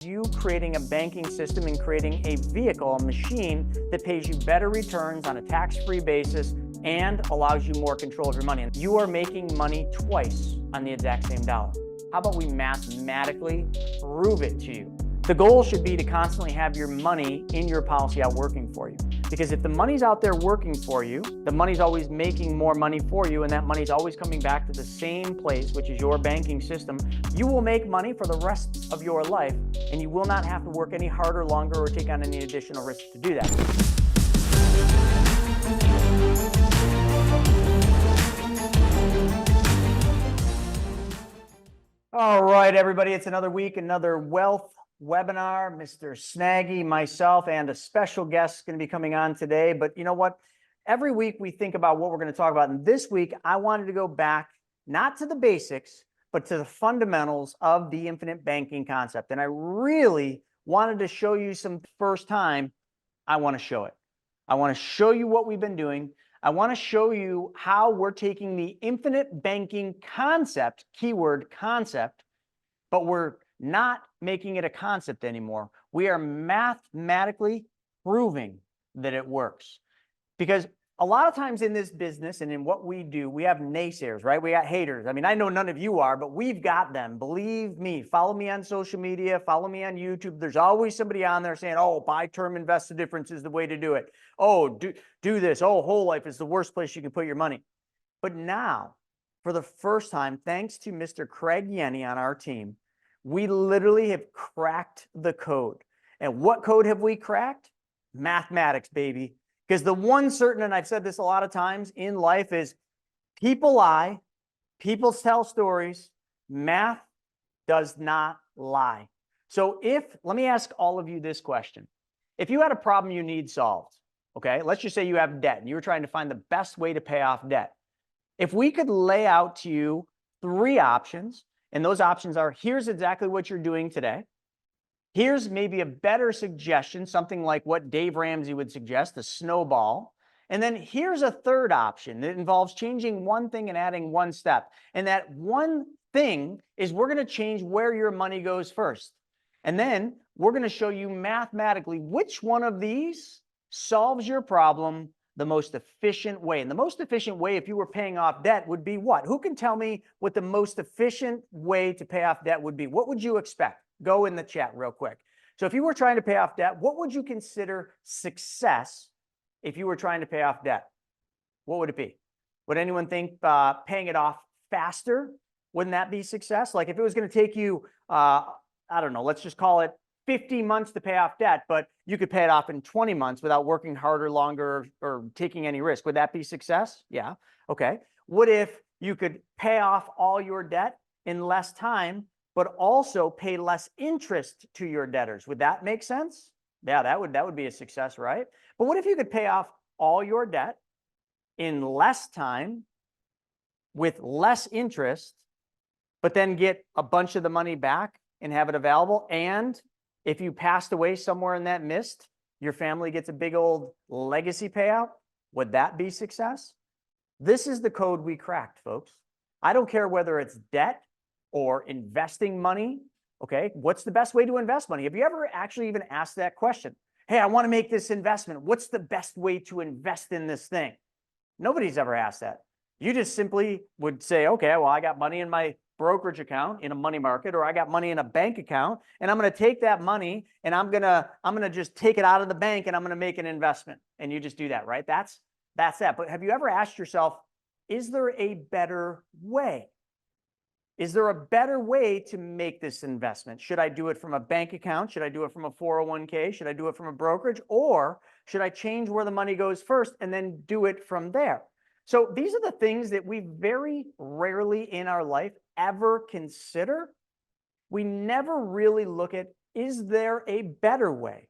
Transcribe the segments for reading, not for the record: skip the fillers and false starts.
You creating a banking system and creating a vehicle, a machine that pays you better returns on a tax-free basis and allows you more control of your money. You are making money twice on the exact same dollar. How about we mathematically prove it to you? The goal should be to constantly have your money in your policy out working for you. Because if the money's out there working for you, the money's always making more money for you, and that money's always coming back to the same place, which is your banking system, you will make money for the rest of your life, and you will not have to work any harder, longer, or take on any additional risks to do that. All right, everybody, it's another week, another wealth webinar. Mr. Snaggy, myself, and a special guest going to be coming on today. But you know what? Every week we think about what we're going to talk about. And this week, I wanted to go back, not to the basics, but to the fundamentals of the infinite banking concept. And I really wanted to show you some first time. I want to show it. I want to show you what we've been doing. I want to show you how we're taking the infinite banking concept, keyword concept, but we're not making it a concept anymore. We are mathematically proving that it works. Because a lot of times in this business and in what we do, we have naysayers, right? We got haters. I mean, I know none of you are, but we've got them. Believe me, follow me on social media, follow me on YouTube. There's always somebody on there saying, oh, buy term, invest the difference is the way to do it. Oh, do this. Oh, whole life is the worst place you can put your money. But now, for the first time, thanks to Mr. Craig Yenny on our team, we literally have cracked the code. And what code have we cracked? Mathematics, baby. Because the one certain, and I've said this a lot of times in life, is people lie, people tell stories, math does not lie. So let me ask all of you this question. If you had a problem you need solved, okay, let's just say you have debt and you were trying to find the best way to pay off debt. If we could lay out to you 3 options, and those options are, here's exactly what you're doing today. Here's maybe a better suggestion, something like what Dave Ramsey would suggest, a snowball. And then here's a third option that involves changing one thing and adding one step. And that one thing is we're going to change where your money goes first. And then we're going to show you mathematically which one of these solves your problem the most efficient way. And the most efficient way, if you were paying off debt, would be what? Who can tell me what the most efficient way to pay off debt would be? What would you expect? Go in the chat real quick. So if you were trying to pay off debt, what would you consider success if you were trying to pay off debt? What would it be? Would anyone think paying it off faster? Wouldn't that be success? Like if it was going to take you, I don't know, let's just call it 50 months to pay off debt, but you could pay it off in 20 months without working harder, longer, or taking any risk. Would that be success? Yeah. Okay. What if you could pay off all your debt in less time, but also pay less interest to your debtors? Would that make sense? Yeah, that would be a success, right? But what if you could pay off all your debt in less time with less interest, but then get a bunch of the money back and have it available? And if you passed away somewhere in that mist, your family gets a big old legacy payout. Would that be success? This is the code we cracked, folks. I don't care whether it's debt or investing money. Okay, what's the best way to invest money? Have you ever actually even asked that question? Hey, I want to make this investment. What's the best way to invest in this thing? Nobody's ever asked that. You just simply would say, okay, well, I got money in my brokerage account in a money market, or I got money in a bank account, and I'm going to take that money and I'm going to just take it out of the bank and I'm going to make an investment. And you just do that, right? That's that. But have you ever asked yourself, is there a better way? Is there a better way to make this investment? Should I do it from a bank account? Should I do it from a 401k? Should I do it from a brokerage? Or should I change where the money goes first and then do it from there? So these are the things that we very rarely in our life ever consider. We never really look at, is there a better way?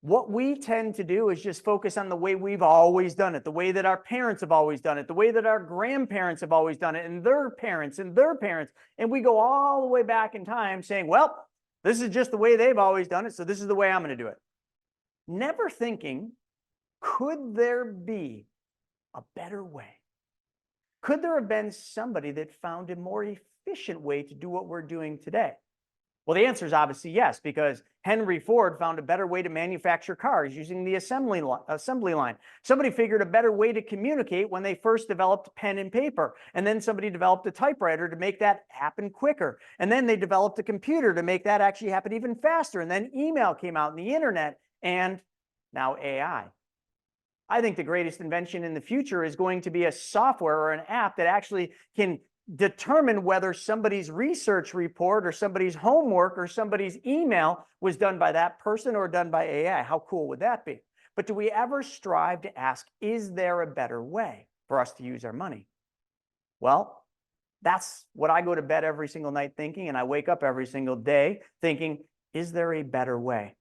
What we tend to do is just focus on the way we've always done it, the way that our parents have always done it, the way that our grandparents have always done it, and their parents and their parents. And we go all the way back in time saying, well, this is just the way they've always done it, so this is the way I'm going to do it. Never thinking, could there be a better way? Could there have been somebody that found a more efficient way to do what we're doing today? Well, the answer is obviously yes, because Henry Ford found a better way to manufacture cars using the assembly line. Somebody figured a better way to communicate when they first developed pen and paper. And then somebody developed a typewriter to make that happen quicker. And then they developed a computer to make that actually happen even faster. And then email came out and the internet, and now AI. I think the greatest invention in the future is going to be a software or an app that actually can determine whether somebody's research report or somebody's homework or somebody's email was done by that person or done by AI. How cool would that be? But do we ever strive to ask, is there a better way for us to use our money? Well, that's what I go to bed every single night thinking, and I wake up every single day thinking, is there a better way?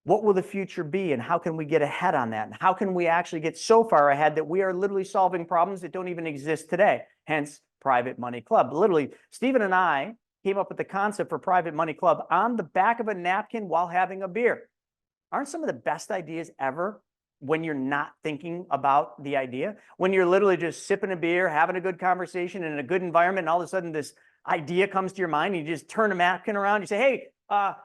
What will the future be, and how can we get ahead on that? And how can we actually get so far ahead that we are literally solving problems that don't even exist today? Hence, Private Money Club. Literally, Stephen and I came up with the concept for Private Money Club on the back of a napkin while having a beer. Aren't some of the best ideas ever when you're not thinking about the idea? When you're literally just sipping a beer, having a good conversation in a good environment, and all of a sudden this idea comes to your mind, and you just turn a napkin around, you say, hey,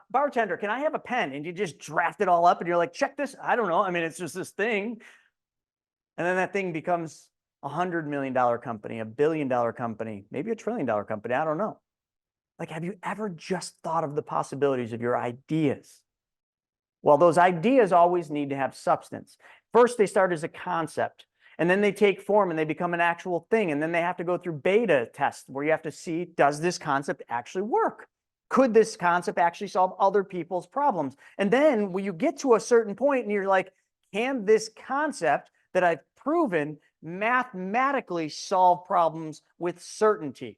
bartender, can I have a pen? And you just draft it all up, and you're like, check this. I don't know. I mean, it's just this thing. And then that thing becomes $100 million company, $1 billion company, maybe $1 trillion company. I don't know. Like, have you ever just thought of the possibilities of your ideas? Well, those ideas always need to have substance. First, they start as a concept, and then they take form and they become an actual thing. And then they have to go through beta tests where you have to see, does this concept actually work? Could this concept actually solve other people's problems? And then when you get to a certain point and you're like, can this concept that I've proven mathematically solve problems with certainty?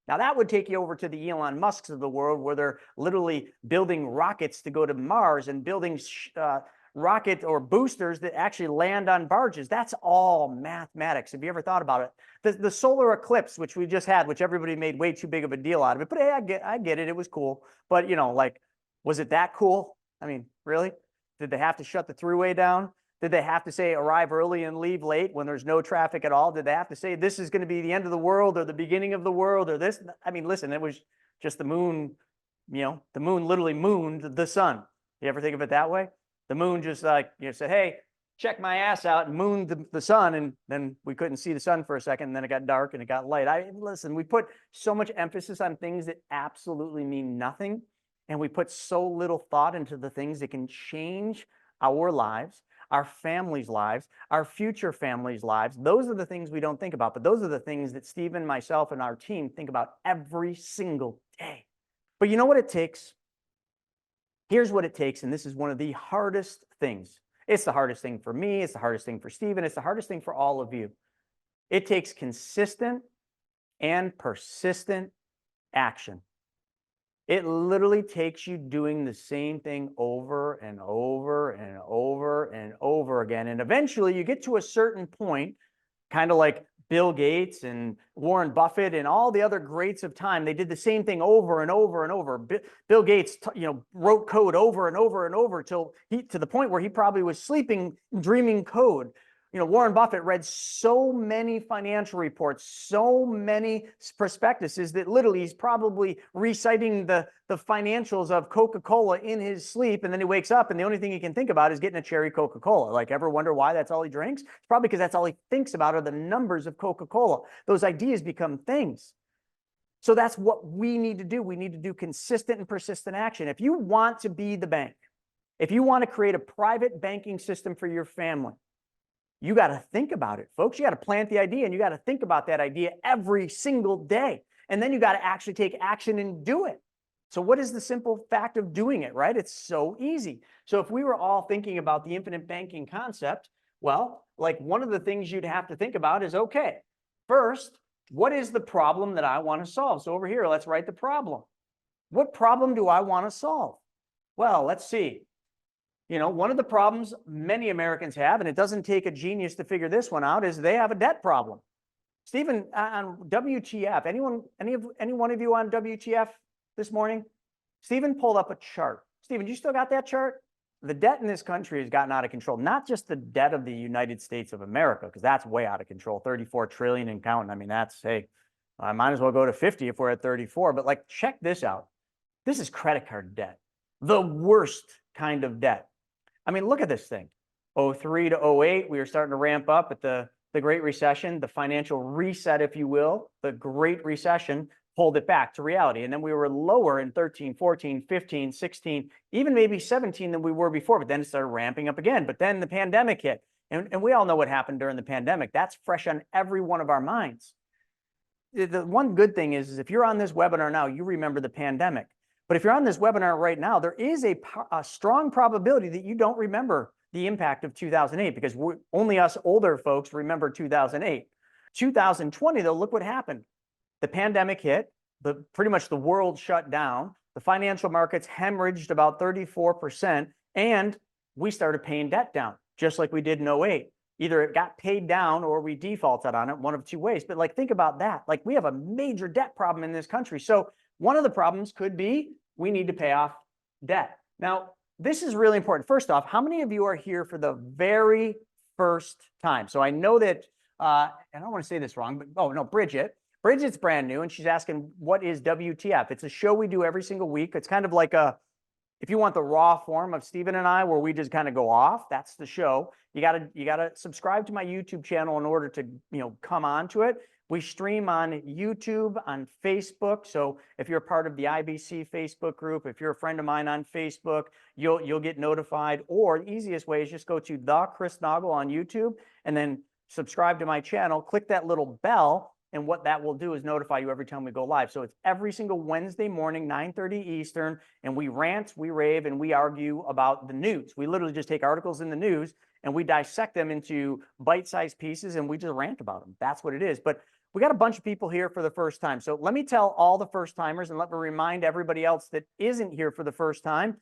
Now, that would take you over to the Elon Musks of the world, where they're literally building rockets to go to Mars and building rocket or boosters that actually land on barges. That's all mathematics. Have you ever thought about it? The solar eclipse, which we just had, which everybody made way too big of a deal out of it. But hey, I get it. It was cool. But, you know, like, was it that cool? I mean, really? Did they have to shut the thruway down? Did they have to say arrive early and leave late when there's no traffic at all? Did they have to say this is going to be the end of the world or the beginning of the world or this? I mean, listen, it was just the moon, you know, the moon literally mooned the sun. You ever think of it that way? The moon just like, you know, said, hey, check my ass out, and mooned the sun, and then we couldn't see the sun for a second, and then it got dark and it got light. Listen, we put so much emphasis on things that absolutely mean nothing, and we put so little thought into the things that can change our lives, our families' lives, our future families' lives. Those are the things we don't think about, but those are the things that Stephen, myself, and our team think about every single day. But you know what it takes? Here's what it takes, and this is one of the hardest things. It's the hardest thing for me. It's the hardest thing for Stephen. It's the hardest thing for all of you. It takes consistent and persistent action. It literally takes you doing the same thing over and over and over and over again. And eventually you get to a certain point, kind of like Bill Gates and Warren Buffett and all the other greats of time. They did the same thing over and over and over. Bill Gates, wrote code over and over and over to the point where he probably was sleeping, dreaming code. Warren Buffett read so many financial reports, so many prospectuses that literally he's probably reciting the financials of Coca-Cola in his sleep. And then he wakes up and the only thing he can think about is getting a cherry Coca-Cola. Like, ever wonder why that's all he drinks? It's probably because that's all he thinks about are the numbers of Coca-Cola. Those ideas become things. So that's what we need to do. We need to do consistent and persistent action. If you want to be the bank, if you want to create a private banking system for your family, you got to think about it, folks. You got to plant the idea, and you got to think about that idea every single day. And then you got to actually take action and do it. So what is the simple fact of doing it, right? It's so easy. So if we were all thinking about the infinite banking concept, well, like, one of the things you'd have to think about is, okay, first, what is the problem that I want to solve? So over here, let's write the problem. What problem do I want to solve? Well, let's see. One of the problems many Americans have, and it doesn't take a genius to figure this one out, is they have a debt problem. Stephen, on WTF, any one of you on WTF this morning? Stephen pulled up a chart. Stephen, you still got that chart? The debt in this country has gotten out of control. Not just the debt of the United States of America, because that's way out of control, 34 trillion and counting. I mean, that's, hey, I might as well go to 50 if we're at 34. But like, check this out. This is credit card debt, the worst kind of debt. I mean, look at this thing. 03 to 08, we were starting to ramp up at the Great Recession, the financial reset, if you will. The Great Recession pulled it back to reality. And then we were lower in 13, 14, 15, 16, even maybe 17 than we were before. But then it started ramping up again. But then the pandemic hit. And we all know what happened during the pandemic. That's fresh on every one of our minds. The one good thing is if you're on this webinar now, you remember the pandemic. But if you're on this webinar right now, there is a strong probability that you don't remember the impact of 2008, because only us older folks remember 2008. 2020, though, look what happened. The pandemic hit, pretty much the world shut down. The financial markets hemorrhaged about 34%, and we started paying debt down, just like we did in 08. Either it got paid down or we defaulted on it, one of two ways. But like, think about that. Like, we have a major debt problem in this country. So one of the problems could be we need to pay off debt. Now, this is really important. First off, how many of you are here for the very first time? So I know that, and I don't want to say this wrong, but oh no, Bridget's brand new, and she's asking, what is WTF? It's a show we do every single week. It's kind of like if you want the raw form of Stephen and I, where we just kind of go off, that's the show. You gotta subscribe to my YouTube channel in order to, come on to it. We stream on YouTube, on Facebook. So if you're a part of the IBC Facebook group, if you're a friend of mine on Facebook, you'll get notified. Or the easiest way is just go to the Chris Naugle on YouTube and then subscribe to my channel. Click that little bell, and what that will do is notify you every time we go live. So it's every single Wednesday morning, 9:30 Eastern, and we rant, we rave, and we argue about the news. We literally just take articles in the news and we dissect them into bite-sized pieces, and we just rant about them. That's what it is. But we got a bunch of people here for the first time. So let me tell all the first timers, and let me remind everybody else that isn't here for the first time.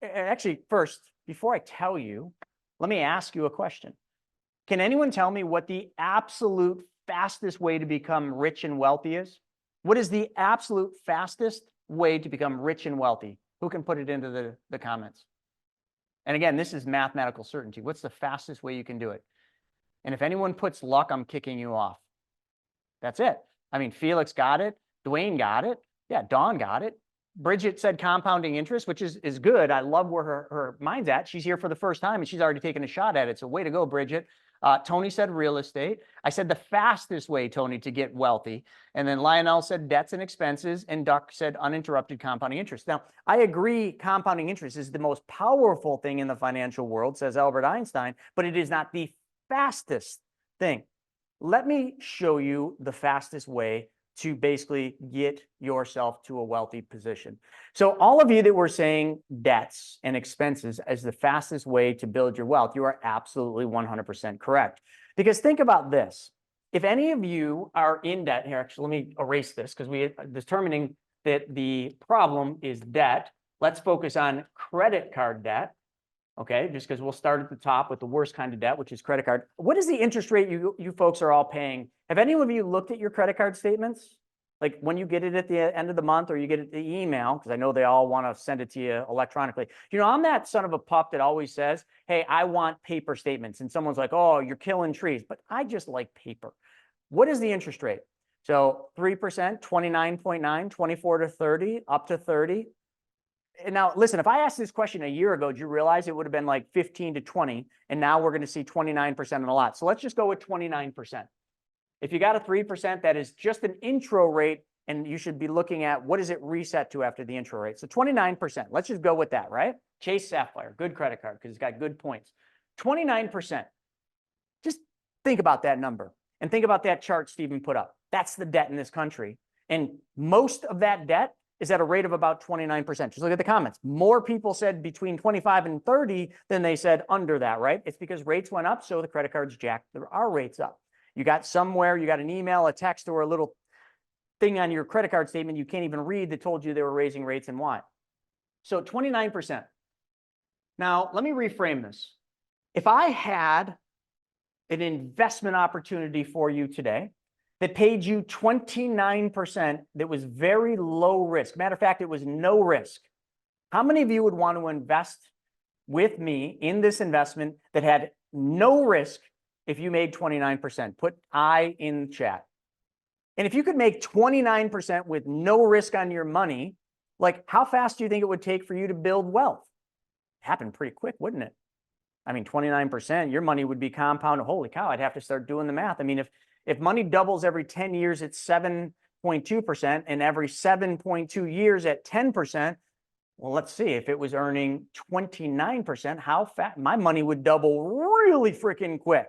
Actually, first, before I tell you, let me ask you a question. Can anyone tell me what the absolute fastest way to become rich and wealthy is? What is the absolute fastest way to become rich and wealthy? Who can put it into the comments? And again, this is mathematical certainty. What's the fastest way you can do it? And if anyone puts luck, I'm kicking you off. That's it. I mean, Felix got it. Dwayne got it. Yeah, Dawn got it. Bridget said compounding interest, which is good. I love where her mind's at. She's here for the first time, and she's already taken a shot at it. So way to go, Bridget. Tony said real estate. I said the fastest way, Tony, to get wealthy. And then Lionel said debts and expenses, and Duck said uninterrupted compounding interest. Now, I agree compounding interest is the most powerful thing in the financial world, says Albert Einstein, but it is not the fastest thing. Let me show you the fastest way to basically get yourself to a wealthy position. So all of you that were saying debts and expenses as the fastest way to build your wealth, you are absolutely 100% correct. Because think about this. If any of you are in debt, here, actually, let me erase this because we are determining that the problem is debt. Let's focus on credit card debt. Okay, just because we'll start at the top with the worst kind of debt, which is credit card. What is the interest rate you folks are all paying? Have any of you looked at your credit card statements? Like when you get it at the end of the month, or you get it the email, because I know they all want to send it to you electronically. I'm that son of a pup that always says, hey, I want paper statements. And someone's like, oh, you're killing trees. But I just like paper. What is the interest rate? So 3%, 29.9, 24 to 30, up to 30. And now, listen, if I asked this question a year ago, did you realize it would have been like 15 to 20? And now we're going to see 29% in a lot. So let's just go with 29%. If you got a 3%, that is just an intro rate, and you should be looking at what does it reset to after the intro rate. So 29%, let's just go with that, right? Chase Sapphire, good credit card because it's got good points. 29%. Just think about that number and think about that chart Stephen put up. That's the debt in this country. And most of that debt is at a rate of about 29%. Just look at the comments. More people said between 25 and 30 than they said under that, right? It's because rates went up, so the credit cards jacked our rates up. You got an email, a text, or a little thing on your credit card statement you can't even read that told you they were raising rates and why. So 29%. Now, let me reframe this. If I had an investment opportunity for you today that paid you 29%, that was very low risk. Matter of fact, it was no risk. How many of you would want to invest with me in this investment that had no risk if you made 29%? Put I in the chat. And if you could make 29% with no risk on your money, Like, how fast do you think it would take for you to build wealth? Happened pretty quick, wouldn't it? I mean, 29%, your money would be compounded. Holy cow, I'd have to start doing the math. I mean, if money doubles every 10 years at 7.2% and every 7.2 years at 10%, well, let's see, if it was earning 29%, how fast my money would double really freaking quick,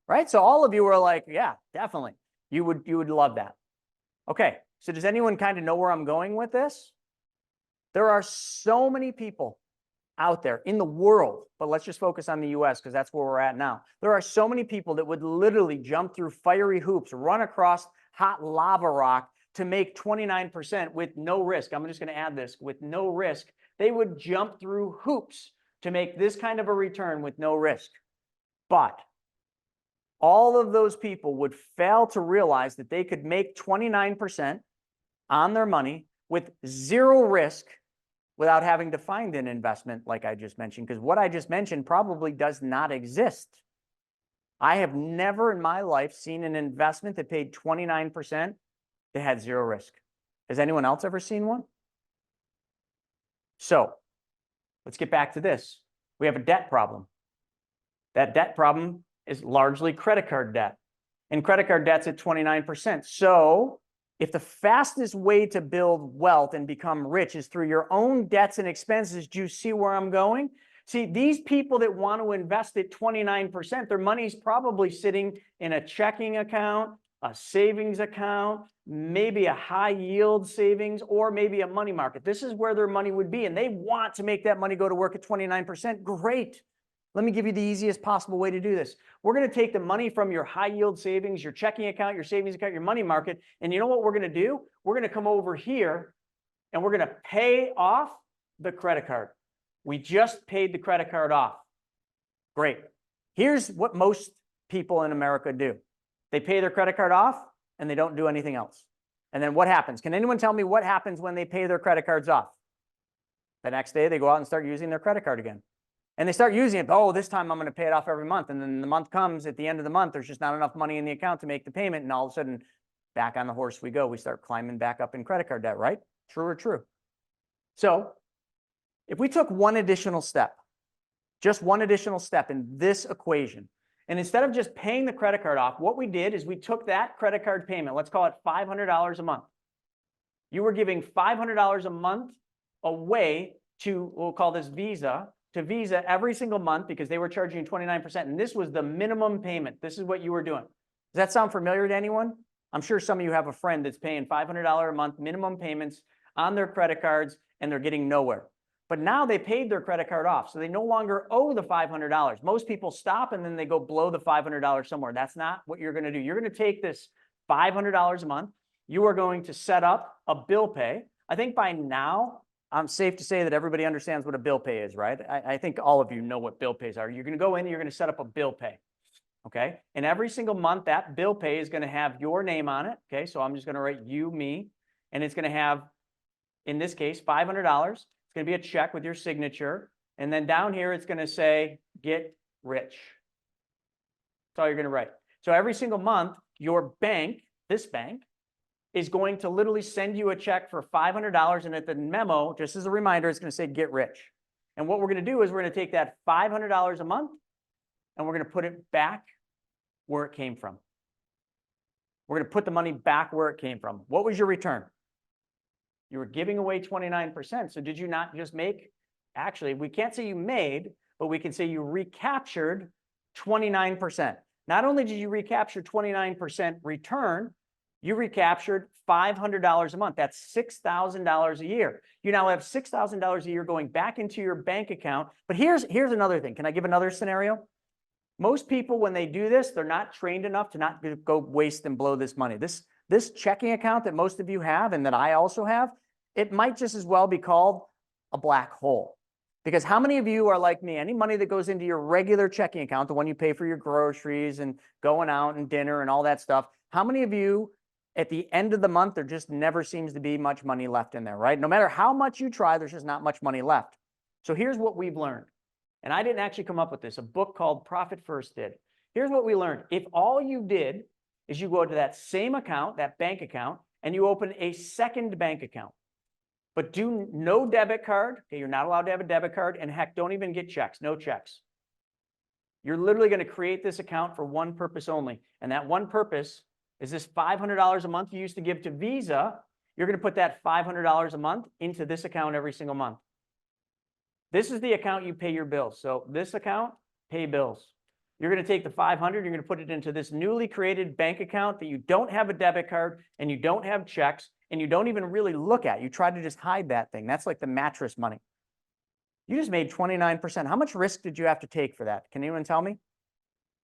right? So all of you are like, yeah, definitely. You would love that. Okay, so does anyone kind of know where I'm going with this? There are so many people out there in the world, but let's just focus on the US because that's where we're at now. There are so many people that would literally jump through fiery hoops, run across hot lava rock to make 29% with no risk. I'm just going to add this, with no risk. They would jump through hoops to make this kind of a return with no risk. But all of those people would fail to realize that they could make 29% on their money with zero risk without having to find an investment like I just mentioned, because what I just mentioned probably does not exist. I have never in my life seen an investment that paid 29% that had zero risk. Has anyone else ever seen one? So let's get back to this. We have a debt problem. That debt problem is largely credit card debt. And credit card debt's at 29%. So if the fastest way to build wealth and become rich is through your own debts and expenses, do you see where I'm going? See, these people that want to invest at 29%, their money's probably sitting in a checking account, a savings account, maybe a high yield savings, or maybe a money market. This is where their money would be, and they want to make that money go to work at 29%. Great. Let me give you the easiest possible way to do this. We're going to take the money from your high yield savings, your checking account, your savings account, your money market, and you know what we're going to do? We're going to come over here and we're going to pay off the credit card. We just paid the credit card off. Great. Here's what most people in America do. They pay their credit card off and they don't do anything else. And then what happens? Can anyone tell me what happens when they pay their credit cards off? The next day they go out and start using their credit card again. And they start using it. Oh, this time I'm going to pay it off every month. And then the month comes, at the end of the month, there's just not enough money in the account to make the payment. And all of a sudden, back on the horse we go. We start climbing back up in credit card debt, right? True or true? So if we took one additional step, just one additional step in this equation, and instead of just paying the credit card off, what we did is we took that credit card payment, let's call it $500 a month. You were giving $500 a month away to, we'll call this Visa, to Visa every single month because they were charging 29%. And this was the minimum payment. This is what you were doing. Does that sound familiar to anyone? I'm sure some of you have a friend that's paying $500 a month minimum payments on their credit cards and they're getting nowhere. But now they paid their credit card off, so they no longer owe the $500. Most people stop and then they go blow the $500 somewhere. That's not what you're going to do. You're going to take this $500 a month. You are going to set up a bill pay. I think by now, I'm safe to say that everybody understands what a bill pay is, right? I think all of you know what bill pays are. You're going to go in and you're going to set up a bill pay, okay? And every single month, that bill pay is going to have your name on it, okay? So I'm just going to write you, me, and it's going to have, in this case, $500. It's going to be a check with your signature. And then down here, it's going to say, get rich. That's all you're going to write. So every single month, your bank, this bank, is going to literally send you a check for $500. And at the memo, just as a reminder, it's going to say, get rich. And what we're going to do is we're going to take that $500 a month and we're going to put it back where it came from. We're going to put the money back where it came from. What was your return? You were giving away 29%. So did you not just make, actually, we can't say you made, but we can say you recaptured 29%. Not only did you recapture 29% return, you recaptured $500 a month. That's $6,000 a year. You now have $6,000 a year going back into your bank account. But here's another thing. Can I give another scenario? Most people, when they do this, they're not trained enough to not go waste and blow this money. This checking account that most of you have and that I also have, it might just as well be called a black hole. Because how many of you are like me? Any money that goes into your regular checking account, the one you pay for your groceries and going out and dinner and all that stuff, how many of you at the end of the month, there just never seems to be much money left in there, right? No matter how much you try, there's just not much money left. So here's what we've learned. And I didn't actually come up with this. A book called Profit First did. Here's what we learned. If all you did is you go to that same account, that bank account, and you open a second bank account. but do no debit card. Okay, you're not allowed to have a debit card, and heck, don't even get checks, no checks. You're literally going to create this account for one purpose only, and that one purpose is this $500 a month you used to give to Visa. You're going to put that $500 a month into this account every single month. This is the account you pay your bills. So this account, pay bills. You're going to take the 500, you're going to put it into this newly created bank account that you don't have a debit card and you don't have checks and you don't even really look at. You try to just hide that thing. That's like the mattress money. You just made 29%. How much risk did you have to take for that? Can anyone tell me?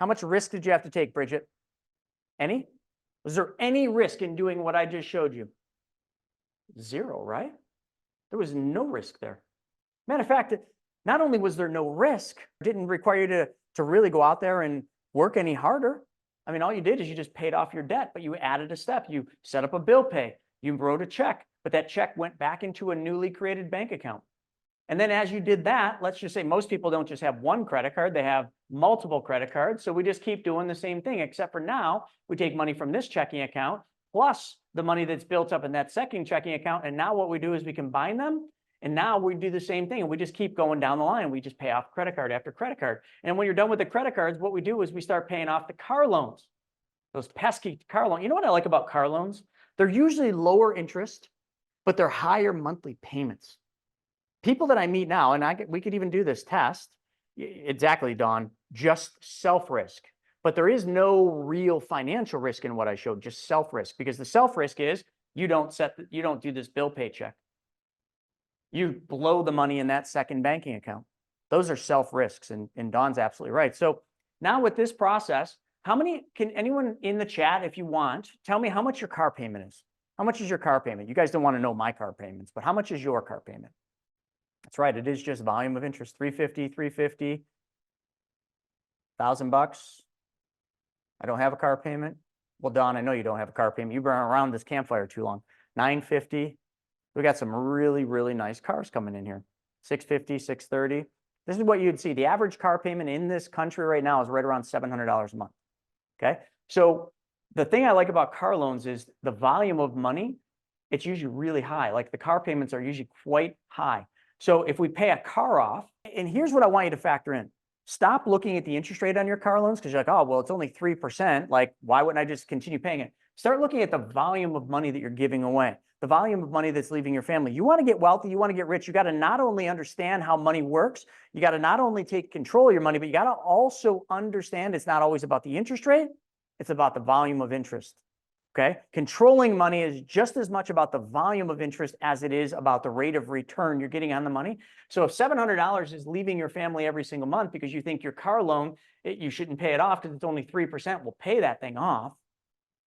How much risk did you have to take, Bridget? Any? Was there any risk in doing what I just showed you? Zero, right? There was no risk there. Matter of fact, not only was there no risk, it didn't require you to really go out there and work any harder. I mean, all you did is you just paid off your debt, but you added a step. You set up a bill pay. You wrote a check, but that check went back into a newly created bank account. And then as you did that, let's just say most people don't just have one credit card, they have multiple credit cards. So we just keep doing the same thing, except for now we take money from this checking account plus the money that's built up in that second checking account. And now what we do is we combine them. And now we do the same thing. And we just keep going down the line. We just pay off credit card after credit card. And when you're done with the credit cards, what we do is we start paying off the car loans, those pesky car loans. You know what I like about car loans? They're usually lower interest, but they're higher monthly payments. People that I meet now, and we could even do this test. Exactly, Dawn, just self-risk. But there is no real financial risk in what I showed, just self-risk, because the self-risk is you don't do this bill paycheck. You blow the money in that second banking account. Those are self-risks, and Dawn's absolutely right. So now with this process, can anyone in the chat, if you want, tell me how much your car payment is? How much is your car payment? You guys don't want to know my car payments, but how much is your car payment? That's right. It is just volume of interest, $350, $1,000 bucks. I don't have a car payment. Well, Dawn, I know you don't have a car payment. You've been around this campfire too long. $950. We got some really, really nice cars coming in here. $650, $630. This is what you'd see. The average car payment in this country right now is right around $700 a month. Okay. So the thing I like about car loans is the volume of money. It's usually really high. Like the car payments are usually quite high. So if we pay a car off, and here's what I want you to factor in. Stop looking at the interest rate on your car loans because you're like, oh, well, it's only 3%. Like, why wouldn't I just continue paying it? Start looking at the volume of money that you're giving away, the volume of money that's leaving your family. You want to get wealthy, you want to get rich, you got to not only understand how money works, you got to not only take control of your money, but you got to also understand it's not always about the interest rate, it's about the volume of interest. Okay, controlling money is just as much about the volume of interest as it is about the rate of return you're getting on the money. So if $700 is leaving your family every single month because you think your car loan, you shouldn't pay it off because it's only 3%, well, pay that thing off.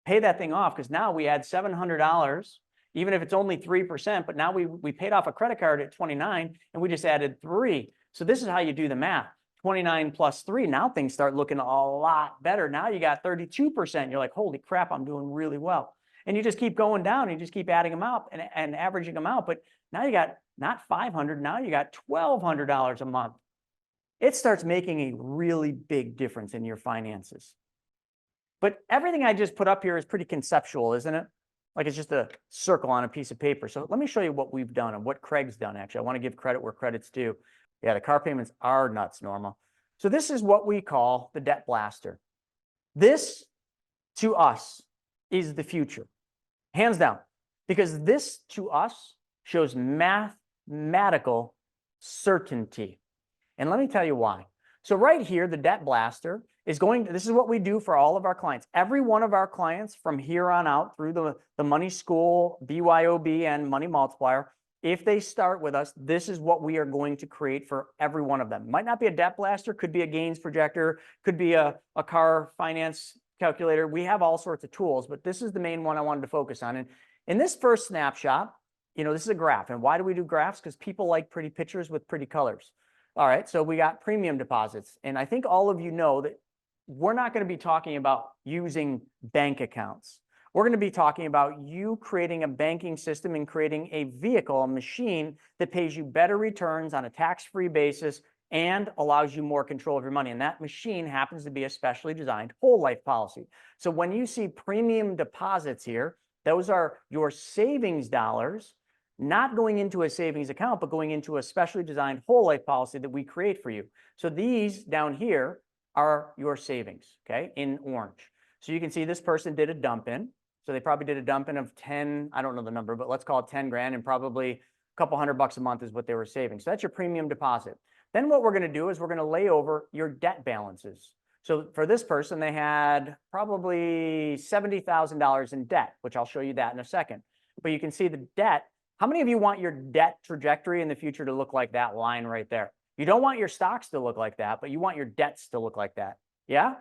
Pay that thing off because now we add $700, even if it's only 3%, but now we paid off a credit card at 29 and we just added 3. So this is how you do the math. 29 plus 3, now things start looking a lot better. Now you got 32%. You're like, holy crap, I'm doing really well. And you just keep going down and you just keep adding them out and averaging them out. But now you got not $500, now you got $1,200 a month. It starts making a really big difference in your finances. But everything I just put up here is pretty conceptual, isn't it? Like it's just a circle on a piece of paper. So let me show you what we've done and what Craig's done, actually. I want to give credit where credit's due. Yeah, the car payments are nuts, Norma. So this is what we call the debt blaster. This, to us, is the future, hands down, because this, to us, shows mathematical certainty. And let me tell you why. So right here, the debt blaster is this is what we do for all of our clients. Every one of our clients from here on out through the Money School, BYOB, and Money Multiplier, if they start with us, this is what we are going to create for every one of them. Might not be a debt blaster, could be a gains projector, could be a car finance calculator. We have all sorts of tools, but this is the main one I wanted to focus on. And in this first snapshot, this is a graph. And why do we do graphs? Because people like pretty pictures with pretty colors. All right, so we got premium deposits. And I think all of you know that we're not going to be talking about using bank accounts. We're going to be talking about you creating a banking system and creating a vehicle, a machine that pays you better returns on a tax-free basis and allows you more control of your money. And that machine happens to be a specially designed whole life policy. So when you see premium deposits here, those are your savings dollars not going into a savings account, but going into a specially designed whole life policy that we create for you. So these down here are your savings, okay, in orange. So you can see this person did a dump in. So they probably did a dump in of 10, I don't know the number, but let's call it 10 grand, and probably a couple $100 a month is what they were saving. So that's your premium deposit. Then what we're going to do is we're going to lay over your debt balances. So for this person, they had probably $70,000 in debt, which I'll show you that in a second. But you can see the debt. How many of you want your debt trajectory in the future to look like that line right there? You don't want your stocks to look like that, but you want your debts to look like that. Yeah?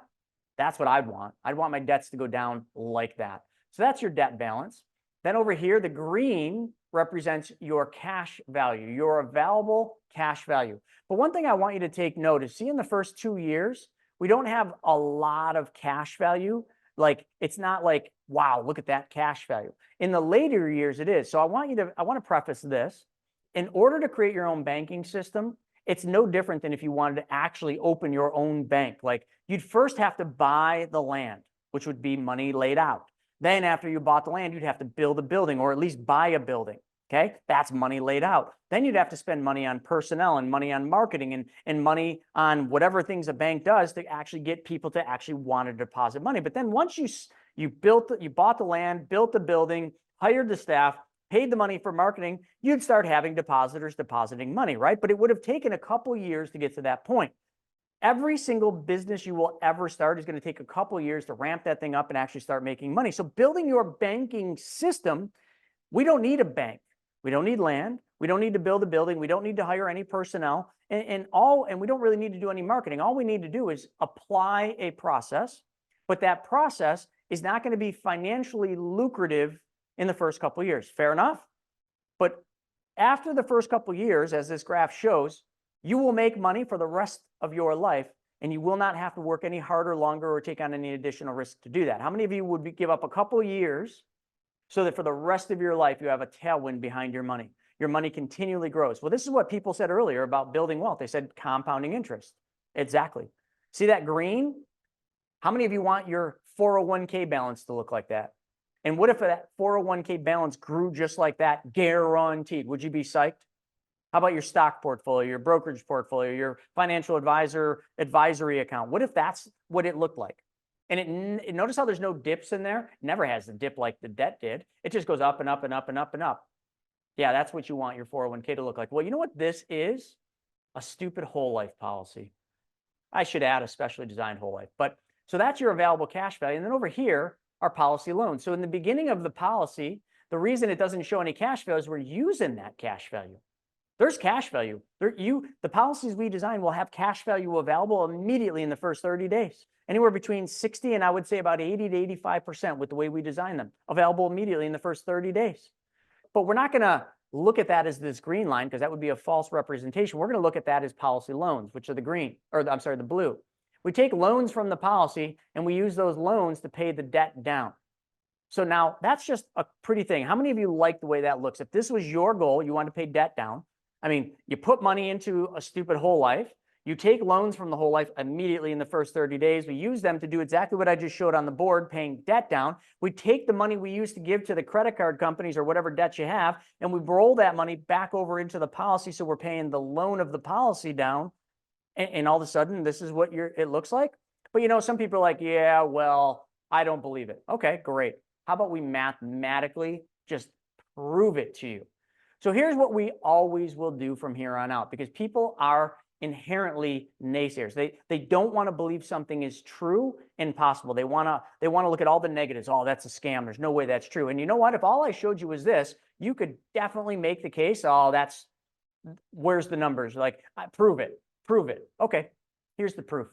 That's what I'd want. I'd want my debts to go down like that. So that's your debt balance. Then over here, the green represents your cash value, your available cash value. But one thing I want you to take note is, see, in the first 2 years, we don't have a lot of cash value. Like, it's not like, wow, look at that cash value. In the later years, it is. So I want to preface this. In order to create your own banking system, it's no different than if you wanted to actually open your own bank. Like, you'd first have to buy the land, which would be money laid out. Then after you bought the land, you'd have to build a building, or at least buy a building. Okay, that's money laid out. Then you'd have to spend money on personnel and money on marketing and money on whatever things a bank does to actually get people to actually want to deposit money. But then once you bought the land, built the building, hired the staff, paid the money for marketing, you'd start having depositors depositing money, right? But it would have taken a couple years to get to that point. Every single business you will ever start is going to take a couple of years to ramp that thing up and actually start making money. So building your banking system, we don't need a bank. We don't need land. We don't need to build a building. We don't need to hire any personnel, and we don't really need to do any marketing. All we need to do is apply a process, but that process is not going to be financially lucrative in the first couple of years. Fair enough? But after the first couple of years, as this graph shows, you will make money for the rest of your life, and you will not have to work any harder, longer, or take on any additional risk to do that. How many of you would give up a couple of years so that for the rest of your life, you have a tailwind behind your money? Your money continually grows. Well, this is what people said earlier about building wealth. They said compounding interest. Exactly. See that green? How many of you want your 401k balance to look like that? And what if that 401k balance grew just like that, guaranteed? Would you be psyched? How about your stock portfolio, your brokerage portfolio, your financial advisory account? What if that's what it looked like? And notice how there's no dips in there. It never has a dip like the debt did. It just goes up and up and up and up and up. Yeah, that's what you want your 401k to look like. Well, you know what this is? A stupid whole life policy. I should add a specially designed whole life. But so that's your available cash value. And then over here are policy loans. So in the beginning of the policy, the reason it doesn't show any cash value is we're using that cash value. There's cash value. The policies we design will have cash value available immediately in the first 30 days. Anywhere between 60 and I would say about 80 to 85% with the way we design them, available immediately in the first 30 days. But we're not going to look at that as this green line, because that would be a false representation. We're going to look at that as policy loans, which are the green, or I'm sorry, the blue. We take loans from the policy and we use those loans to pay the debt down. So now that's just a pretty thing. How many of you like the way that looks? If this was your goal, you want to pay debt down. I mean, you put money into a stupid whole life. You take loans from the whole life immediately in the first 30 days. We use them to do exactly what I just showed on the board, paying debt down. We take the money we used to give to the credit card companies or whatever debt you have, and we roll that money back over into the policy. So we're paying the loan of the policy down. And all of a sudden, this is what it looks like. But you know, some people are like, yeah, well, I don't believe it. Okay, great. How about we mathematically just prove it to you? So here's what we always will do from here on out, because people are inherently naysayers. They don't want to believe something is true and possible. They want to look at all the negatives. Oh, that's a scam. There's no way that's true. And you know what? If all I showed you was this, you could definitely make the case. Oh, where's the numbers? Like, prove it. Prove it. Okay, here's the proof.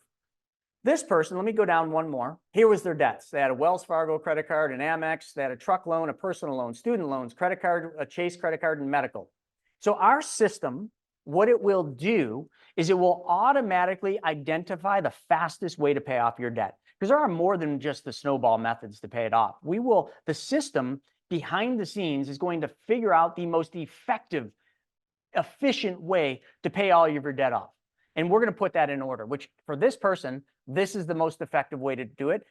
This person, let me go down one more. Here was their debts. They had a Wells Fargo credit card, an Amex, they had a truck loan, a personal loan, student loans, credit card, a Chase credit card, and medical. So our system, what it will do is it will automatically identify the fastest way to pay off your debt. Because there are more than just the snowball methods to pay it off. The system behind the scenes is going to figure out the most effective, efficient way to pay all of your debt off. And we're going to put that in order, which for this person, this is the most effective way to do it.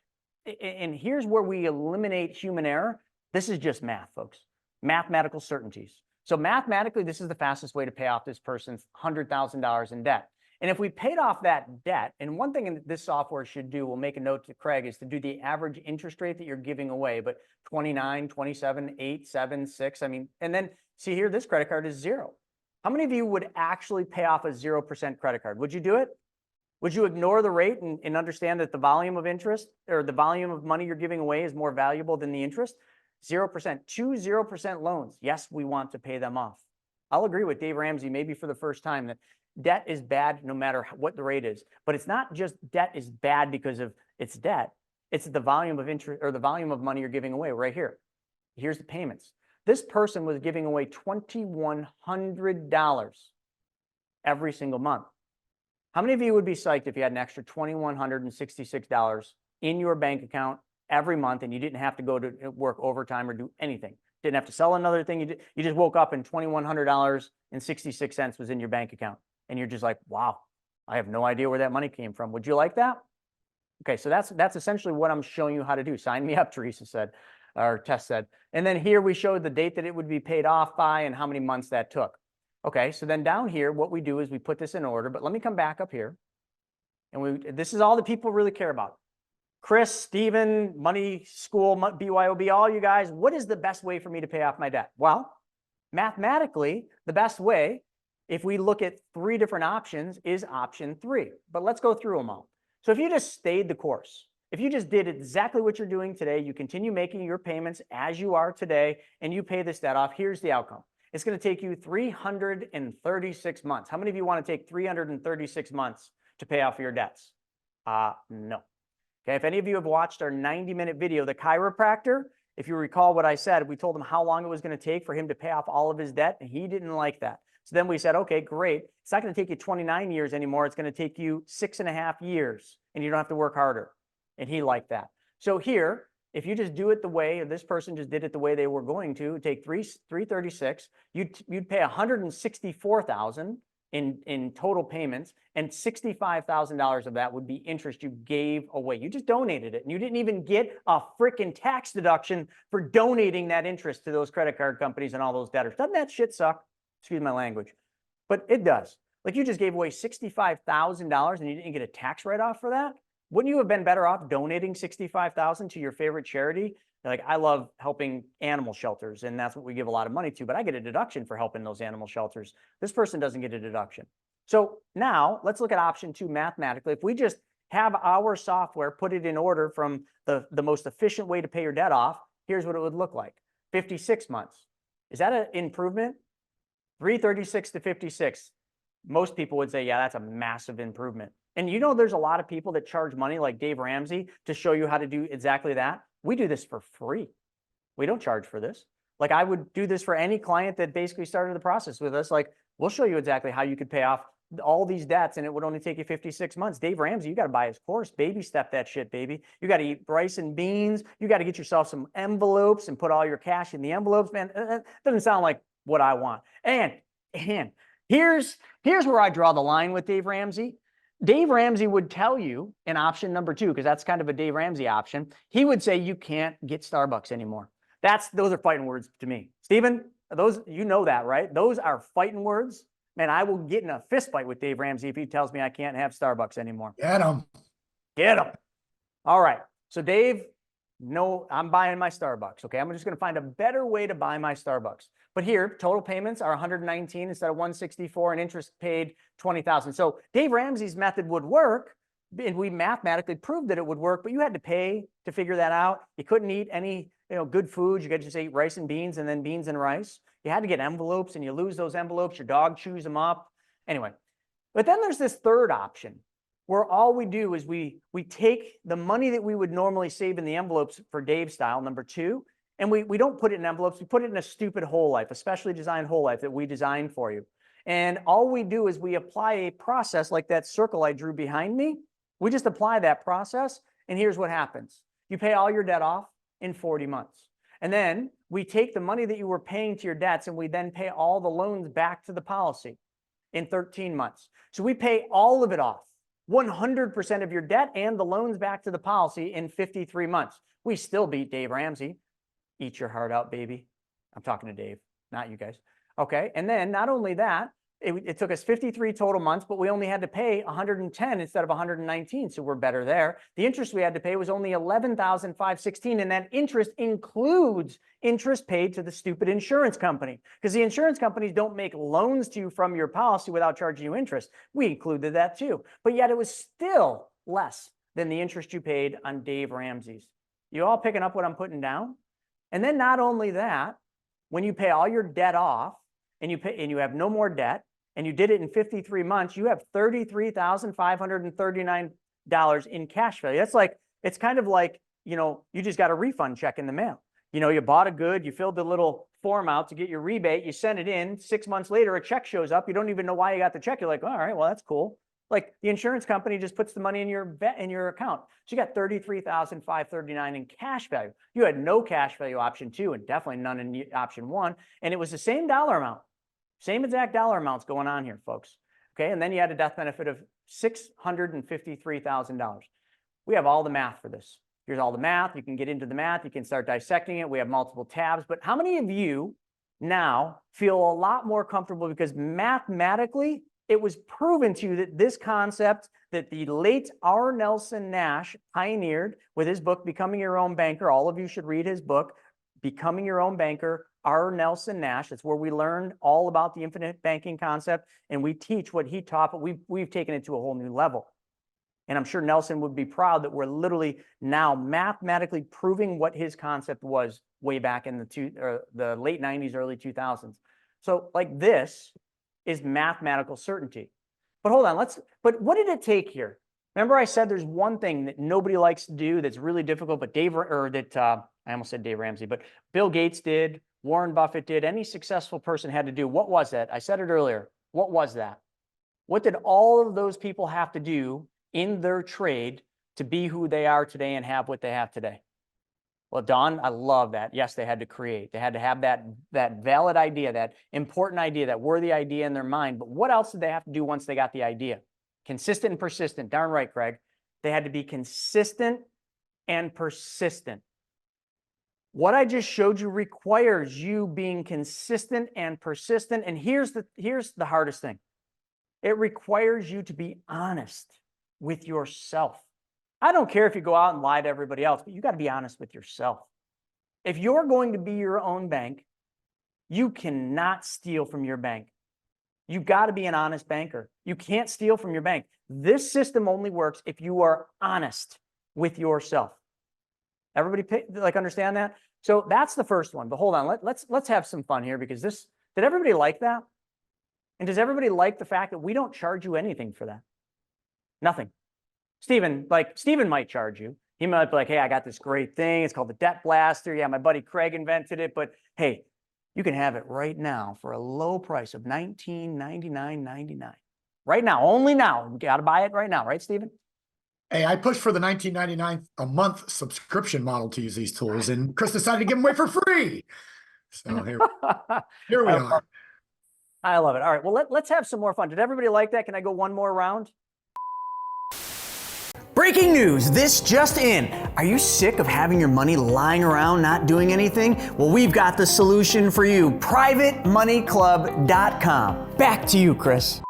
And here's where we eliminate human error. This is just math, folks. Mathematical certainties. So mathematically, this is the fastest way to pay off this person's $100,000 in debt. And if we paid off that debt, and one thing this software should do, we'll make a note to Craig, is to do the average interest rate that you're giving away, but 29, 27, 8, 7, 6. I mean, and then see here, this credit card is 0. How many of you would actually pay off a 0% credit card? Would you do it? Would you ignore the rate and understand that the volume of interest or the volume of money you're giving away is more valuable than the interest? 0%, 0% loans. Yes, we want to pay them off. I'll agree with Dave Ramsey, maybe for the first time, that debt is bad no matter what the rate is. But it's not just debt is bad because of its debt. It's the volume of interest or the volume of money you're giving away right here. Here's the payments. This person was giving away $2,100 every single month. How many of you would be psyched if you had an extra $2,166 in your bank account every month and you didn't have to go to work overtime or do anything? Didn't have to sell another thing. You just woke up and $2,100.66 was in your bank account. And you're just like, wow, I have no idea where that money came from. Would you like that? Okay, so that's essentially what I'm showing you how to do. Sign me up, Teresa said, or Tess said. And then here we showed the date that it would be paid off by and how many months that took. Okay, so then down here, what we do is we put this in order, but let me come back up here. And this is all that people really care about. Chris, Steven, Money School, BYOB, all you guys, what is the best way for me to pay off my debt? Well, mathematically, the best way, if we look at 3 different options, is option 3. But let's go through them all. So if you just stayed the course, if you just did exactly what you're doing today, you continue making your payments as you are today, and you pay this debt off, here's the outcome. It's going to take you 336 months. How many of you want to take 336 months to pay off your debts? No. Okay, if any of you have watched our 90-minute video, the chiropractor, if you recall what I said, we told him how long it was going to take for him to pay off all of his debt, and he didn't like that. So then we said, okay, great. It's not going to take you 29 years anymore. It's going to take you 6.5 years, and you don't have to work harder. And he liked that. So here, if you just do it the way, or this person just did it the way they were going to, take 336, you'd pay $164,000 in total payments, and $65,000 of that would be interest you gave away. You just donated it, and you didn't even get a freaking tax deduction for donating that interest to those credit card companies and all those debtors. Doesn't that shit suck? Excuse my language, but it does. Like, you just gave away $65,000 and you didn't get a tax write-off for that? Wouldn't you have been better off donating $65,000 to your favorite charity? Like, I love helping animal shelters, and that's what we give a lot of money to, but I get a deduction for helping those animal shelters. This person doesn't get a deduction. So now let's look at option 2 mathematically. If we just have our software put it in order from the most efficient way to pay your debt off, here's what it would look like. 56 months. Is that an improvement? 336 to 56. Most people would say, yeah, that's a massive improvement. And you know, there's a lot of people that charge money like Dave Ramsey to show you how to do exactly that. We do this for free. We don't charge for this. Like, I would do this for any client that basically started the process with us. Like, we'll show you exactly how you could pay off all these debts, and it would only take you 56 months. Dave Ramsey, you got to buy his course. Baby step that shit, baby. You got to eat rice and beans. You got to get yourself some envelopes and put all your cash in the envelopes, man. That doesn't sound like what I want. And here's where I draw the line with Dave Ramsey. Dave Ramsey would tell you in option number 2, because that's kind of a Dave Ramsey option. He would say you can't get Starbucks anymore. Those are fighting words to me. Steven, those, you know that, right? Those are fighting words. Man, I will get in a fist fight with Dave Ramsey if he tells me I can't have Starbucks anymore. Get him. Get him. All right. So Dave, no, I'm buying my Starbucks. Okay. I'm just going to find a better way to buy my Starbucks. But here, total payments are 119 instead of 164, and interest paid 20,000. So Dave Ramsey's method would work, and we mathematically proved that it would work, but you had to pay to figure that out. You couldn't eat any, good foods. You could just eat rice and beans, and then beans and rice. You had to get envelopes, and you lose those envelopes. Your dog chews them up. Anyway, but then there's this third option where all we do is we take the money that we would normally save in the envelopes for Dave style, number 2, and we don't put it in envelopes. We put it in a stupid whole life, a specially designed whole life that we designed for you. And all we do is we apply a process like that circle I drew behind me. We just apply that process, and here's what happens. You pay all your debt off in 40 months. And then we take the money that you were paying to your debts, and we then pay all the loans back to the policy in 13 months. So we pay all of it off, 100% of your debt and the loans back to the policy in 53 months. We still beat Dave Ramsey. Eat your heart out, baby. I'm talking to Dave, not you guys. Okay. And then not only that, it took us 53 total months, but we only had to pay 110 instead of 119. So we're better there. The interest we had to pay was only 11,516. And that interest includes interest paid to the stupid insurance company, because the insurance companies don't make loans to you from your policy without charging you interest. We included that too, but yet it was still less than the interest you paid on Dave Ramsey's. You all picking up what I'm putting down? And then not only that, when you pay all your debt off and you have no more debt, and you did it in 53 months, you have $33,539 in cash value. That's like, it's kind of like, you just got a refund check in the mail. You bought a good, you filled the little form out to get your rebate, you sent it in, 6 months later, a check shows up. You don't even know why you got the check. You're like, all right, well, that's cool. Like the insurance company just puts the money in your account. So you got $33,539 in cash value. You had no cash value option 2 and definitely none in option 1. And it was the same dollar amount. Same exact dollar amounts going on here, folks. Okay, and then you had a death benefit of $653,000. We have all the math for this. Here's all the math. You can get into the math. You can start dissecting it. We have multiple tabs. But how many of you now feel a lot more comfortable because mathematically it was proven to you that this concept that the late R. Nelson Nash pioneered with his book, Becoming Your Own Banker. All of you should read his book, Becoming Your Own Banker. R. Nelson Nash. That's where we learned all about the infinite banking concept, and we teach what he taught, but we've taken it to a whole new level. And I'm sure Nelson would be proud that we're literally now mathematically proving what his concept was way back in the late 90s, early 2000s. So like this is mathematical certainty. But hold on, but what did it take here? Remember I said there's one thing that nobody likes to do that's really difficult, but I almost said Dave Ramsey, but Bill Gates did, Warren Buffett did, any successful person had to do. What was that? I said it earlier. What was that? What did all of those people have to do in their trade to be who they are today and have what they have today? Well, Don, I love that. Yes, they had to create. They had to have that valid idea, that important idea, that worthy idea in their mind. But what else did they have to do once they got the idea? Consistent and persistent. Darn right, Craig. They had to be consistent and persistent. What I just showed you requires you being consistent and persistent. And here's the hardest thing. It requires you to be honest with yourself. I don't care if you go out and lie to everybody else, but you got to be honest with yourself. If you're going to be your own bank, you cannot steal from your bank. You got to be an honest banker. You can't steal from your bank. This system only works if you are honest with yourself. Everybody understand that? So that's the first one. But hold on, let's have some fun here, because did everybody like that? And does everybody like the fact that we don't charge you anything for that? Nothing. Steven might charge you. He might be like, hey, I got this great thing. It's called the Debt Blaster. Yeah, my buddy Craig invented it. But hey, you can have it right now for a low price of $1999.99. Right now, only now. You got to buy it right now, right, Steven? Hey, I pushed for the $19.99 a month subscription model to use these tools, and Chris decided to give them away for free. So here we are. I love it. All right, well, let's have some more fun. Did everybody like that? Can I go one more round? Breaking news, this just in. Are you sick of having your money lying around not doing anything? Well, we've got the solution for you. PrivateMoneyClub.com. Back to you, Chris.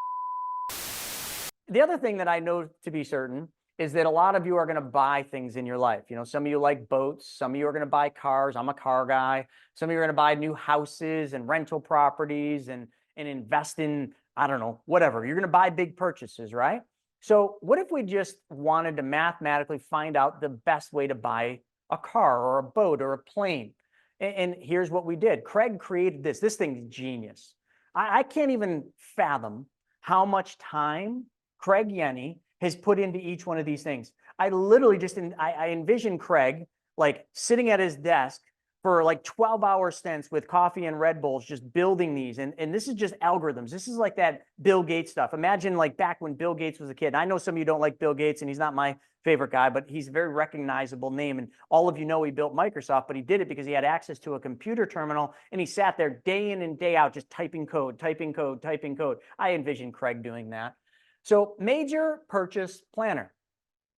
The other thing that I know to be certain is that a lot of you are going to buy things in your life. Some of you like boats. Some of you are going to buy cars. I'm a car guy. Some of you are going to buy new houses and rental properties and invest in, I don't know, whatever. You're going to buy big purchases, right? So what if we just wanted to mathematically find out the best way to buy a car or a boat or a plane? And here's what we did. Craig created this. This thing's genius. I can't even fathom how much time Craig Yenny has put into each one of these things. I literally I envision Craig like sitting at his desk for like 12-hour stints with coffee and Red Bulls, just building these. And this is just algorithms. This is like that Bill Gates stuff. Imagine like back when Bill Gates was a kid. And I know some of you don't like Bill Gates, and he's not my favorite guy, but he's a very recognizable name. And all of you know he built Microsoft, but he did it because he had access to a computer terminal, and he sat there day in and day out just typing code, typing code, typing code. I envision Craig doing that. So major purchase planner.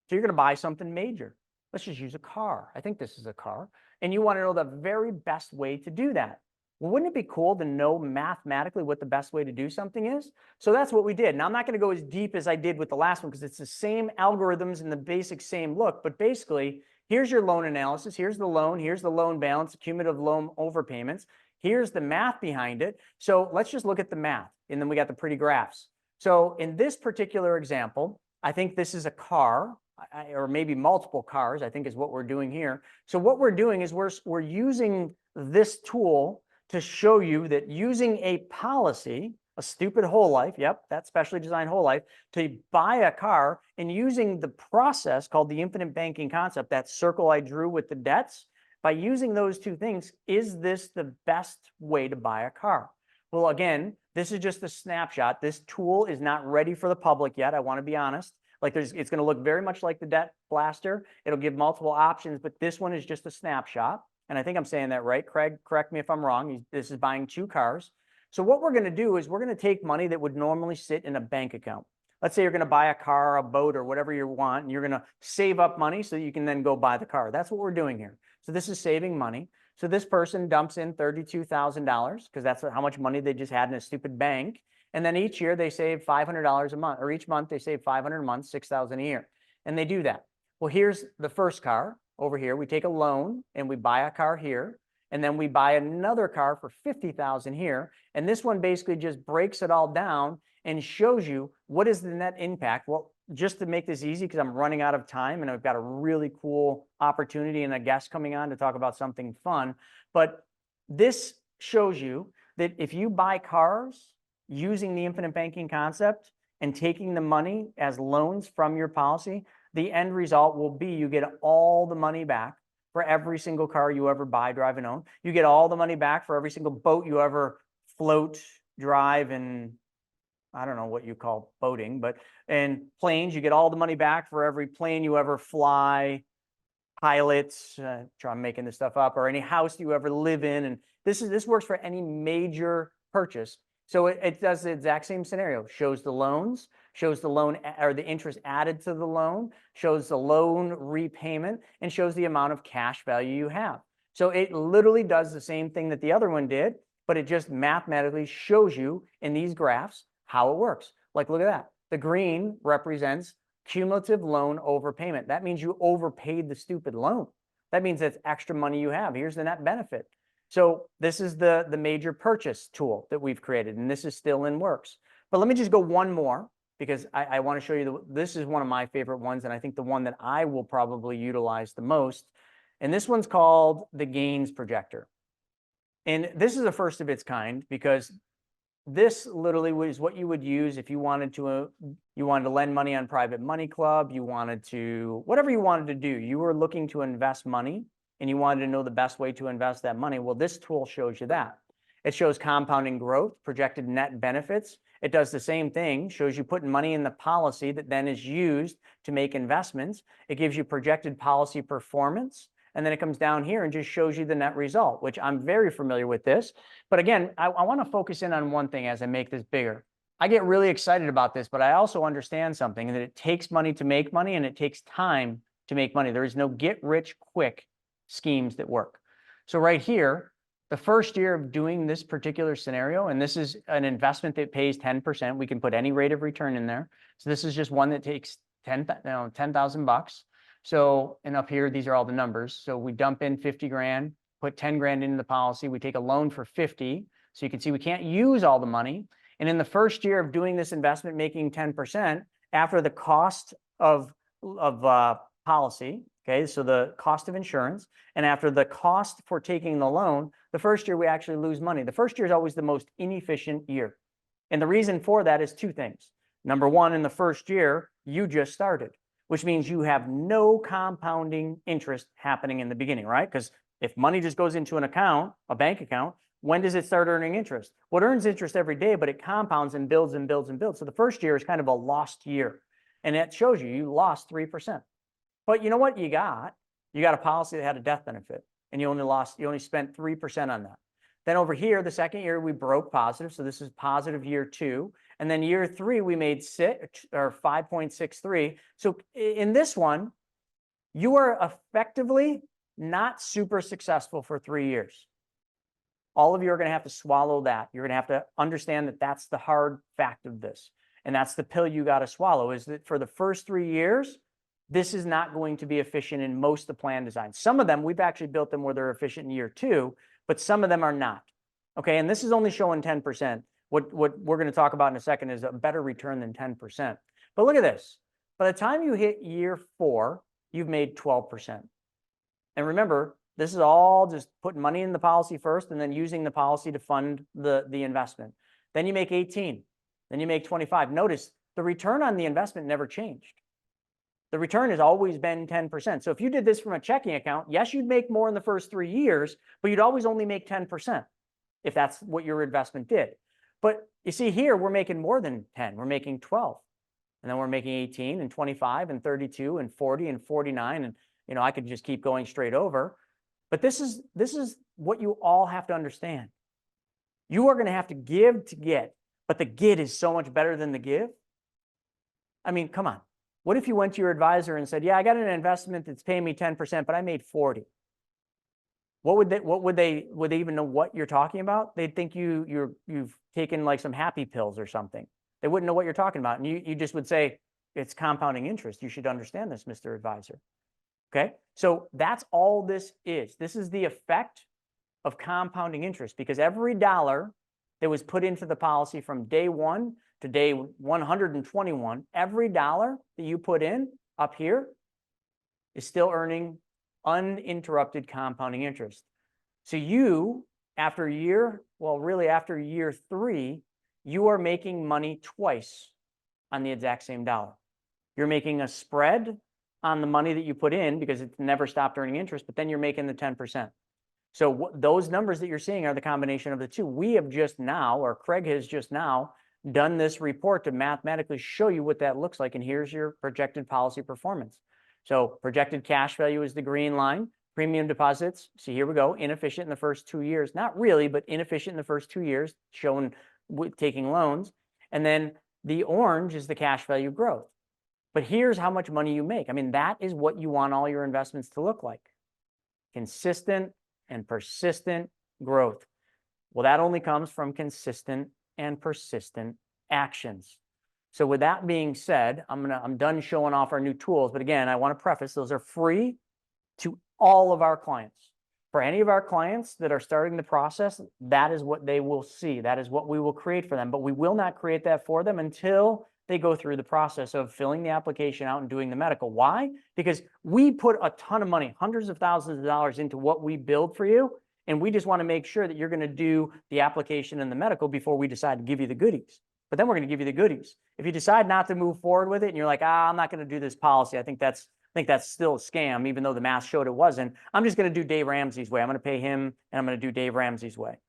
So you're going to buy something major. Let's just use a car. I think this is a car. And you want to know the very best way to do that. Well, wouldn't it be cool to know mathematically what the best way to do something is? So that's what we did. Now, I'm not going to go as deep as I did with the last one because it's the same algorithms and the basic same look. But basically, here's your loan analysis. Here's the loan balance, cumulative loan overpayments. Here's the math behind it. So let's just look at the math. And then we got the pretty graphs. So in this particular example, I think this is a car, or maybe multiple cars, I think is what we're doing here. So what we're doing is we're using this tool to show you that using a policy, a stupid whole life, yep, that specially designed whole life, to buy a car, and using the process called the infinite banking concept, that circle I drew with the debts, by using those two things, is this the best way to buy a car? Well, again, this is just a snapshot. This tool is not ready for the public yet. I want to be honest. Like it's going to look very much like the debt blaster. It'll give multiple options, but this one is just a snapshot. And I think I'm saying that right. Craig, correct me if I'm wrong. This is buying 2 cars. So what we're going to do is we're going to take money that would normally sit in a bank account. Let's say you're going to buy a car, a boat, or whatever you want, and you're going to save up money so you can then go buy the car. That's what we're doing here. So this is saving money. So this person dumps in $32,000 because that's how much money they just had in a stupid bank. And then each year they save $500 a month, or each month they save $500 a month, $6,000 a year. And they do that. Well, here's the first car over here. We take a loan and we buy a car here. And then we buy another car for $50,000 here. And this one basically just breaks it all down and shows you what is the net impact. Well, just to make this easy, because I'm running out of time and I've got a really cool opportunity and a guest coming on to talk about something fun. But this shows you that if you buy cars using the infinite banking concept and taking the money as loans from your policy, the end result will be you get all the money back for every single car you ever buy, drive, and own. You get all the money back for every single boat you ever float, drive, and I don't know what you call boating, but and planes, you get all the money back for every plane you ever fly, pilots, I'm making this stuff up, or any house you ever live in. And this works for any major purchase. So it does the exact same scenario, shows the loans, shows the loan or the interest added to the loan, shows the loan repayment, and shows the amount of cash value you have. So it literally does the same thing that the other one did, but it just mathematically shows you in these graphs how it works. Like, look at that. The green represents cumulative loan overpayment. That means you overpaid the stupid loan. That means that's extra money you have. Here's the net benefit. So this is the major purchase tool that we've created, and this is still in works. But let me just go one more, because I want to show you, this is one of my favorite ones, and I think the one that I will probably utilize the most. And this one's called the gains projector. And this is the first of its kind, because this literally was what you would use if you wanted to lend money on Private Money Club, you wanted to, whatever you wanted to do, you were looking to invest money and you wanted to know the best way to invest that money. Well, this tool shows you that. It shows compounding growth, projected net benefits. It does the same thing, shows you putting money in the policy that then is used to make investments. It gives you projected policy performance. And then it comes down here and just shows you the net result, which I'm very familiar with this. But again, I want to focus in on one thing as I make this bigger. I get really excited about this, but I also understand something, that it takes money to make money and it takes time to make money. There is no get rich quick schemes that work. So right here, the first year of doing this particular scenario, and this is an investment that pays 10%. We can put any rate of return in there. So this is just one that takes $10,000. So, and up here, these are all the numbers. So we dump in 50 grand, put 10 grand into the policy. We take a loan for 50. So you can see we can't use all the money. And in the first year of doing this investment, making 10%, after the cost of policy, okay, so the cost of insurance, and after the cost for taking the loan, the first year we actually lose money. The first year is always the most inefficient year. And the reason for that is 2 things. Number one, in the first year, you just started, which means you have no compounding interest happening in the beginning, right? Because if money just goes into an account, a bank account, when does it start earning interest? Well, it earns interest every day, but it compounds and builds and builds and builds. So the first year is kind of a lost year. And that shows you lost 3%. But you know what you got? You got a policy that had a death benefit, and you only spent 3% on that. Then over here, the second year, we broke positive. So this is positive year 2. And then year 3, we made 5.63. So in this one, you are effectively not super successful for 3 years. All of you are going to have to swallow that. You're going to have to understand that that's the hard fact of this. And that's the pill you got to swallow, is that for the first 3 years, this is not going to be efficient in most of the plan designs. Some of them, we've actually built them where they're efficient in year 2, but some of them are not. Okay, and this is only showing 10%. What we're going to talk about in a second is a better return than 10%. But look at this. By the time you hit year 4, you've made 12%. And remember, this is all just putting money in the policy first and then using the policy to fund the investment. Then you make 18. Then you make 25. Notice the return on the investment never changed. The return has always been 10%. So if you did this from a checking account, yes, you'd make more in the first 3 years, but you'd always only make 10% if that's what your investment did. But you see here, we're making more than 10. We're making 12. And then we're making 18 and 25 and 32 and 40 and 49. And, you know, I could just keep going straight over. But this is what you all have to understand. You are going to have to give to get, but the get is so much better than the give. I mean, come on. What if you went to your advisor and said, yeah, I got an investment that's paying me 10%, but I made 40? Would they even know what you're talking about? They'd think you've taken like some happy pills or something. They wouldn't know what you're talking about. And you just would say, it's compounding interest. You should understand this, Mr. Advisor. Okay, so that's all this is. This is the effect of compounding interest, because every dollar that was put into the policy from day 1 to day 121, every dollar that you put in up here is still earning uninterrupted compounding interest. So you, after year 3, you are making money twice on the exact same dollar. You're making a spread on the money that you put in because it's never stopped earning interest, but then you're making the 10%. So those numbers that you're seeing are the combination of the two. We have just now, or Craig has just now, done this report to mathematically show you what that looks like. And here's your projected policy performance. So projected cash value is the green line. Premium deposits, see, here we go, inefficient in the first 2 years. Not really, but inefficient in the first 2 years, shown with taking loans. And then the orange is the cash value growth. But here's how much money you make. I mean, that is what you want all your investments to look like. Consistent and persistent growth. Well, that only comes from consistent and persistent actions. So with that being said, I'm done showing off our new tools. But again, I want to preface, those are free to all of our clients. For any of our clients that are starting the process, that is what they will see. That is what we will create for them. But we will not create that for them until they go through the process of filling the application out and doing the medical. Why? Because we put a ton of money, hundreds of thousands of dollars, into what we build for you. And we just want to make sure that you're going to do the application and the medical before we decide to give you the goodies. But then we're going to give you the goodies. If you decide not to move forward with it and you're like, I'm not going to do this policy, I think that's still a scam, even though the math showed it wasn't. I'm just going to do Dave Ramsey's way. I'm going to pay him and I'm going to do Dave Ramsey's way.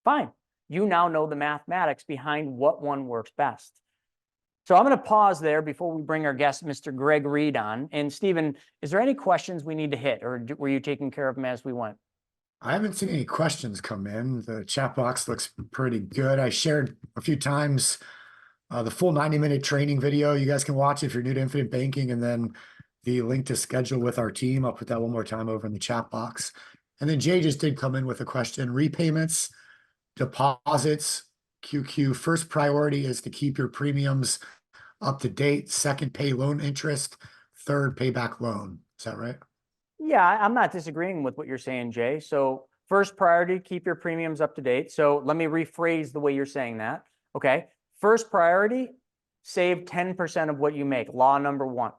Fine. You now know the mathematics behind what one works best. So I'm going to pause there before we bring our guest, Mr. Greg Reed, on. And Stephen, is there any questions we need to hit, or were you taking care of them as we went? I haven't seen any questions come in. The chat box looks pretty good. I shared a few times the full 90-minute training video. You guys can watch it if you're new to infinite banking, and then the link to schedule with our team. I'll put that one more time over in the chat box. And then Jay just did come in with a question. Repayments, deposits, QQ. First priority is to keep your premiums up to date. Second, pay loan interest. Third, pay back loan. Is that right? Yeah, I'm not disagreeing with what you're saying, Jay. So first priority, keep your premiums up to date. So let me rephrase the way you're saying that. Okay. First priority, save 10% of what you make. Law number 1.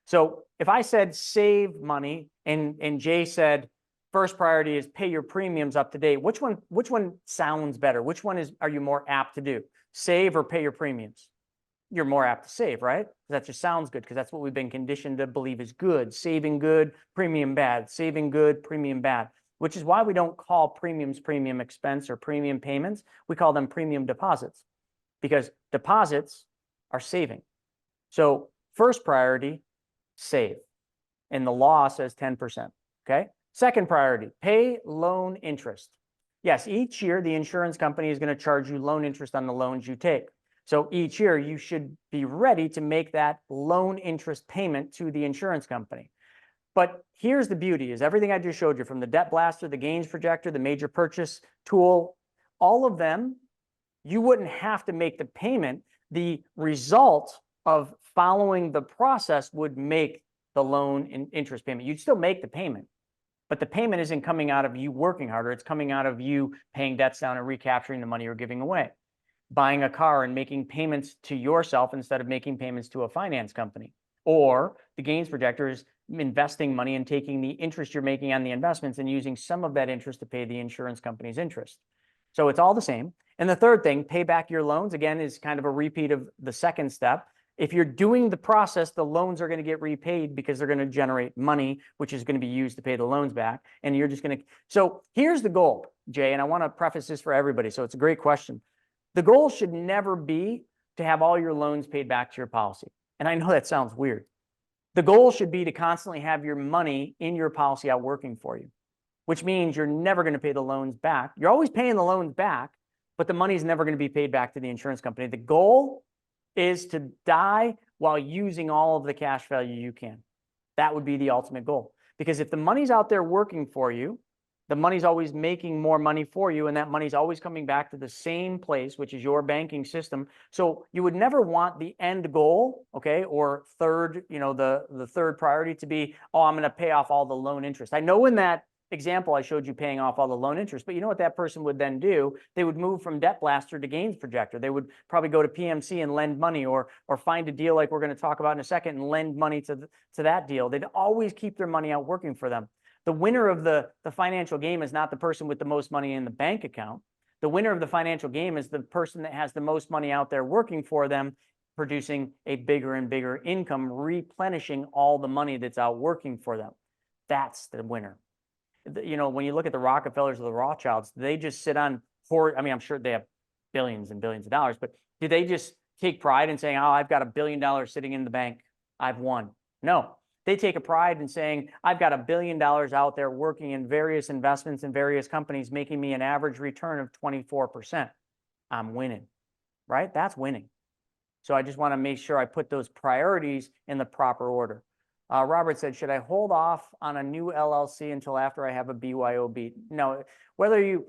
So if I said save money and Jay said first priority is pay your premiums up to date, which one sounds better? Which one are you more apt to do? Save or pay your premiums? You're more apt to save, right? That just sounds good because that's what we've been conditioned to believe is good. Saving good, premium bad. Saving good, premium bad. Which is why we don't call premiums premium expense or premium payments. We call them premium deposits because deposits are saving. So first priority, save. And the law says 10%, okay? Second priority, pay loan interest. Yes, each year the insurance company is going to charge you loan interest on the loans you take. So each year you should be ready to make that loan interest payment to the insurance company. But here's the beauty, is everything I just showed you, from the debt blaster, the gains projector, the major purchase tool, all of them, you wouldn't have to make the payment. The result of following the process would make the loan and interest payment. You'd still make the payment, but the payment isn't coming out of you working harder. It's coming out of you paying debts down and recapturing the money you're giving away, buying a car and making payments to yourself instead of making payments to a finance company. Or the gains projector is investing money and taking the interest you're making on the investments and using some of that interest to pay the insurance company's interest. So it's all the same. And the third thing, pay back your loans, again, is kind of a repeat of the second step. If you're doing the process, the loans are going to get repaid because they're going to generate money, which is going to be used to pay the loans back. And you're just going to, so here's the goal, Jay, and I want to preface this for everybody. So it's a great question. The goal should never be to have all your loans paid back to your policy. And I know that sounds weird. The goal should be to constantly have your money in your policy out working for you, which means you're never going to pay the loans back. You're always paying the loans back, but the money's never going to be paid back to the insurance company. The goal is to die while using all of the cash value you can. That would be the ultimate goal. Because if the money's out there working for you, the money's always making more money for you, and that money's always coming back to the same place, which is your banking system. So you would never want the end goal, okay, or third, the third priority to be, oh, I'm going to pay off all the loan interest. I know in that example I showed you paying off all the loan interest, but you know what that person would then do? They would move from debt blaster to gains projector. They would probably go to PMC and lend money, or find a deal like we're going to talk about in a second and lend money to that deal. They'd always keep their money out working for them. The winner of the financial game is not the person with the most money in the bank account. The winner of the financial game is the person that has the most money out there working for them, producing a bigger and bigger income, replenishing all the money that's out working for them. That's the winner. When you look at the Rockefellers or the Rothschilds, they just sit on, I'm sure they have billions and billions of dollars, but do they just take pride in saying, oh, I've got $1 billion sitting in the bank, I've won? No. They take a pride in saying, I've got $1 billion out there working in various investments in various companies, making me an average return of 24%. I'm winning, right? That's winning. So I just want to make sure I put those priorities in the proper order. Robert said, should I hold off on a new LLC until after I have a BYOB? No, whether you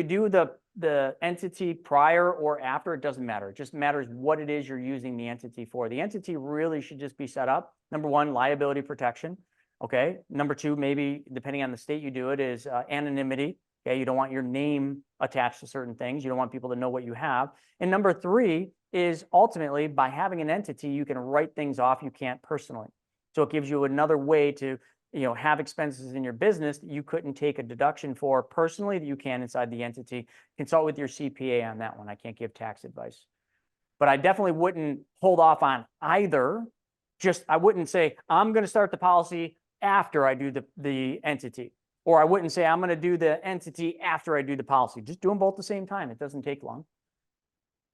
do the entity prior or after, it doesn't matter. It just matters what it is you're using the entity for. The entity really should just be set up. Number one, liability protection. Okay. Number two, maybe depending on the state you do it, is anonymity. Okay. You don't want your name attached to certain things. You don't want people to know what you have. And number three is ultimately, by having an entity, you can write things off you can't personally. So it gives you another way to have expenses in your business that you couldn't take a deduction for personally that you can inside the entity. Consult with your CPA on that one. I can't give tax advice. But I definitely wouldn't hold off on either. I wouldn't say, I'm going to start the policy after I do the entity. Or I wouldn't say, I'm going to do the entity after I do the policy. Just do them both at the same time. It doesn't take long.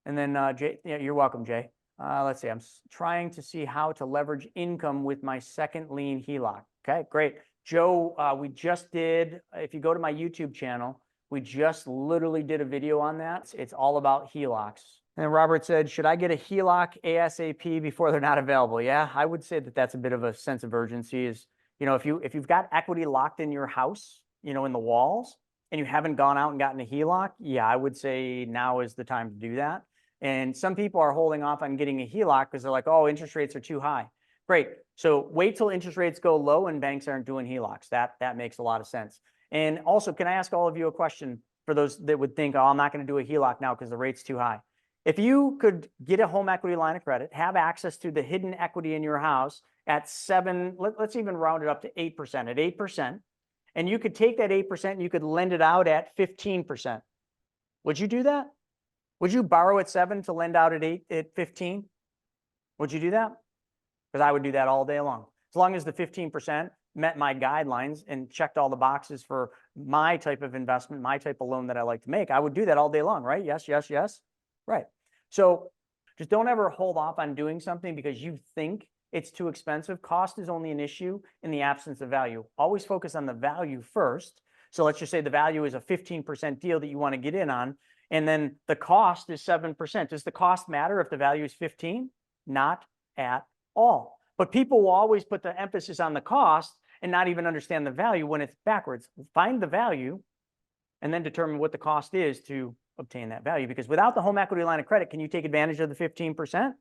And then, Jay, you're welcome, Jay. Let's see, I'm trying to see how to leverage income with my second lien HELOC. Okay, great. Joe, we just did, if you go to my YouTube channel, we just literally did a video on that. It's all about HELOCs. And Robert said, should I get a HELOC ASAP before they're not available? Yeah, I would say that that's a bit of a sense of urgency. Is, if you've got equity locked in your house, in the walls, and you haven't gone out and gotten a HELOC, yeah, I would say now is the time to do that. And some people are holding off on getting a HELOC because they're like, oh, interest rates are too high. Great. So wait till interest rates go low and banks aren't doing HELOCs. That makes a lot of sense. And also, can I ask all of you a question for those that would think, oh, I'm not going to do a HELOC now because the rate's too high? If you could get a home equity line of credit, have access to the hidden equity in your house at let's even round it up to 8%, at 8%, and you could take that 8% and you could lend it out at 15%. Would you do that? Would you borrow at 7 to lend out at 15? Would you do that? Because I would do that all day long. As long as the 15% met my guidelines and checked all the boxes for my type of investment, my type of loan that I like to make, I would do that all day long, right? Yes, yes, yes. Right. So just don't ever hold off on doing something because you think it's too expensive. Cost is only an issue in the absence of value. Always focus on the value first. So let's just say the value is a 15% deal that you want to get in on. And then the cost is 7%. Does the cost matter if the value is 15? Not at all. But people will always put the emphasis on the cost and not even understand the value when it's backwards. Find the value and then determine what the cost is to obtain that value. Because without the home equity line of credit, can you take advantage of the 15%?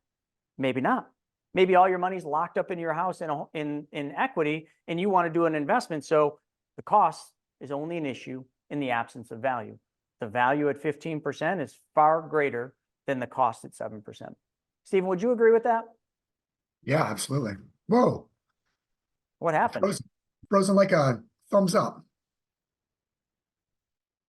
Maybe not. Maybe all your money's locked up in your house in equity and you want to do an investment. So the cost is only an issue in the absence of value. The value at 15% is far greater than the cost at 7%. Stephen, would you agree with that? Yeah, absolutely. Whoa. What happened? Frozen like a thumbs up.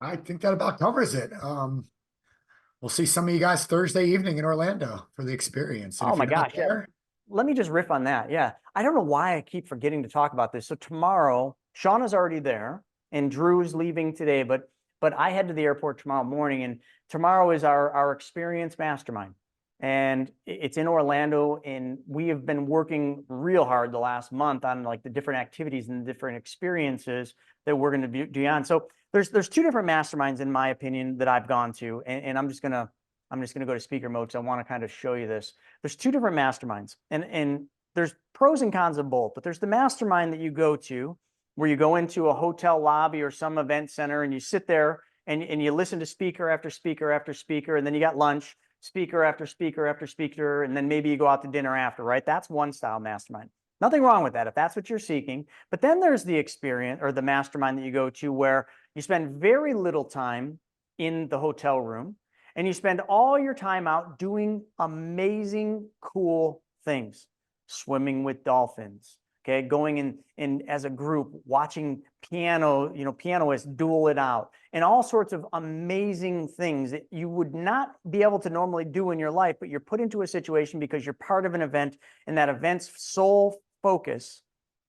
I think that about covers it. We'll see some of you guys Thursday evening in Orlando for the experience. And Oh if my you're not gosh. Yeah. there, Let me just riff on that. Yeah. I don't know why I keep forgetting to talk about this. So tomorrow, Shauna's already there and Drew's leaving today, but I head to the airport tomorrow morning, and tomorrow is our experience mastermind. And it's in Orlando, and we have been working real hard the last month on like the different activities and the different experiences that we're going to be on. So there's two different masterminds in my opinion that I've gone to, and I'm just gonna go to speaker mode because I want to kind of show you this. There's two different masterminds, and there's pros and cons of both. But there's the mastermind that you go to where you go into a hotel lobby or some event center and you sit there and you listen to speaker after speaker after speaker, and then you got lunch, speaker after speaker after speaker, and then maybe you go out to dinner after, right? That's one style mastermind. Nothing wrong with that if that's what you're seeking. But then there's the experience or the mastermind that you go to where you spend very little time in the hotel room and you spend all your time out doing amazing, cool things, swimming with dolphins, okay, going in as a group, watching pianists duel it out, and all sorts of amazing things that you would not be able to normally do in your life, but you're put into a situation because you're part of an event, and that event's sole focus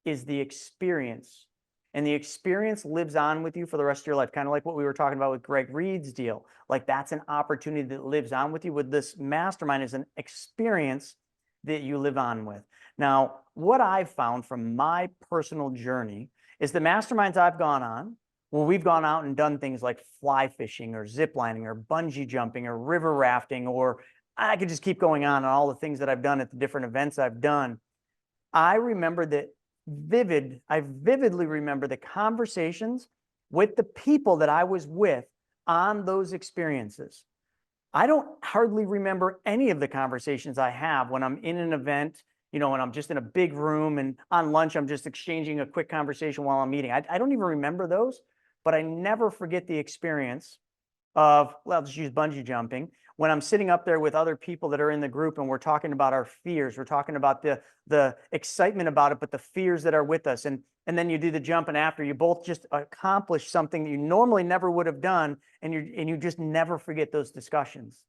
is the experience. And the experience lives on with you for the rest of your life, kind of like what we were talking about with Greg Reed's deal. Like that's an opportunity that lives on with you. With this mastermind is an experience that you live on with. Now, what I've found from my personal journey is the masterminds I've gone on, where we've gone out and done things like fly fishing or zip lining or bungee jumping or river rafting, or I could just keep going on all the things that I've done at the different events I've done. I remember that I vividly remember the conversations with the people that I was with on those experiences. I don't hardly remember any of the conversations I have when I'm in an event, when I'm just in a big room and on lunch, I'm just exchanging a quick conversation while I'm eating. I don't even remember those, but I never forget the experience of, well, let's use bungee jumping. When I'm sitting up there with other people that are in the group and we're talking about our fears, we're talking about the excitement about it, but the fears that are with us. And then you do the jump, and after you both just accomplish something that you normally never would have done, and you just never forget those discussions.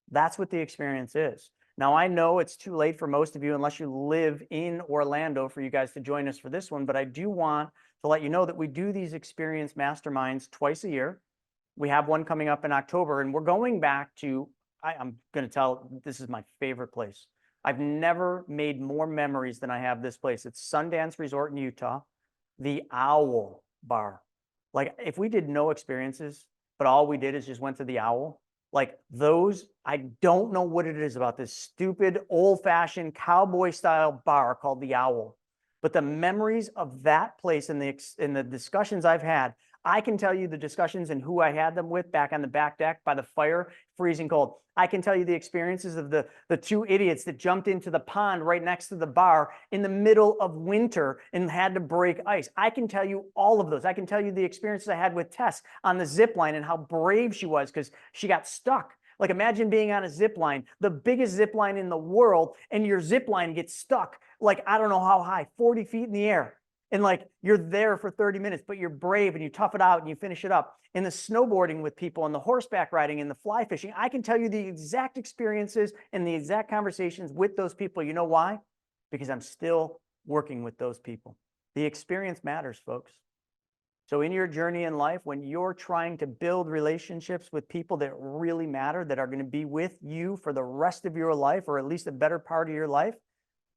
That's what the experience is. Now, I know it's too late for most of you unless you live in Orlando for you guys to join us for this one, but I do want to let you know that we do these experience masterminds twice a year. We have one coming up in October, and we're going back to, I'm going to tell, this is my favorite place. I've never made more memories than I have this place. It's Sundance Resort in Utah, the Owl Bar. Like if we did no experiences, but all we did is just went to the Owl, like those, I don't know what it is about this stupid old-fashioned cowboy style bar called the Owl, but the memories of that place and the discussions I've had, I can tell you the discussions and who I had them with back on the back deck by the fire, freezing cold. I can tell you the experiences of the two idiots that jumped into the pond right next to the bar in the middle of winter and had to break ice. I can tell you all of those. I can tell you the experiences I had with Tess on the zip line and how brave she was because she got stuck. Like imagine being on a zip line, the biggest zip line in the world, and your zip line gets stuck like, I don't know how high, 40 feet in the air. And like you're there for 30 minutes, but you're brave and you tough it out and you finish it up. And the snowboarding with people and the horseback riding and the fly fishing, I can tell you the exact experiences and the exact conversations with those people. You know why? Because I'm still working with those people. The experience matters, folks. So in your journey in life, when you're trying to build relationships with people that really matter, that are going to be with you for the rest of your life, or at least a better part of your life,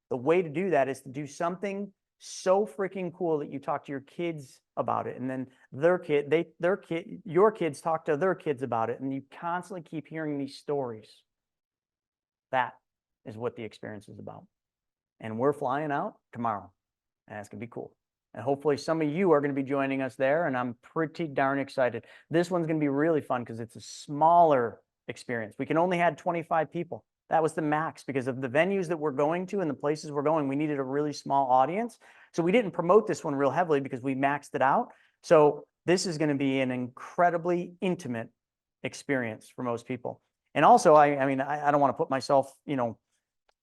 the way to do that is to do something so freaking cool that you talk to your kids about it, and then your kids talk to their kids about it, and you constantly keep hearing these stories. That is what the experience is about. And we're flying out tomorrow, and it's gonna be cool. And hopefully some of you are going to be joining us there, and I'm pretty darn excited. This one's going to be really fun because it's a smaller experience. We can only had 25 people. That was the max because of the venues that we're going to and the places we're going. We needed a really small audience. So we didn't promote this one real heavily because we maxed it out. So this is going to be an incredibly intimate experience for most people. And also, I mean, I don't want to put myself, you know,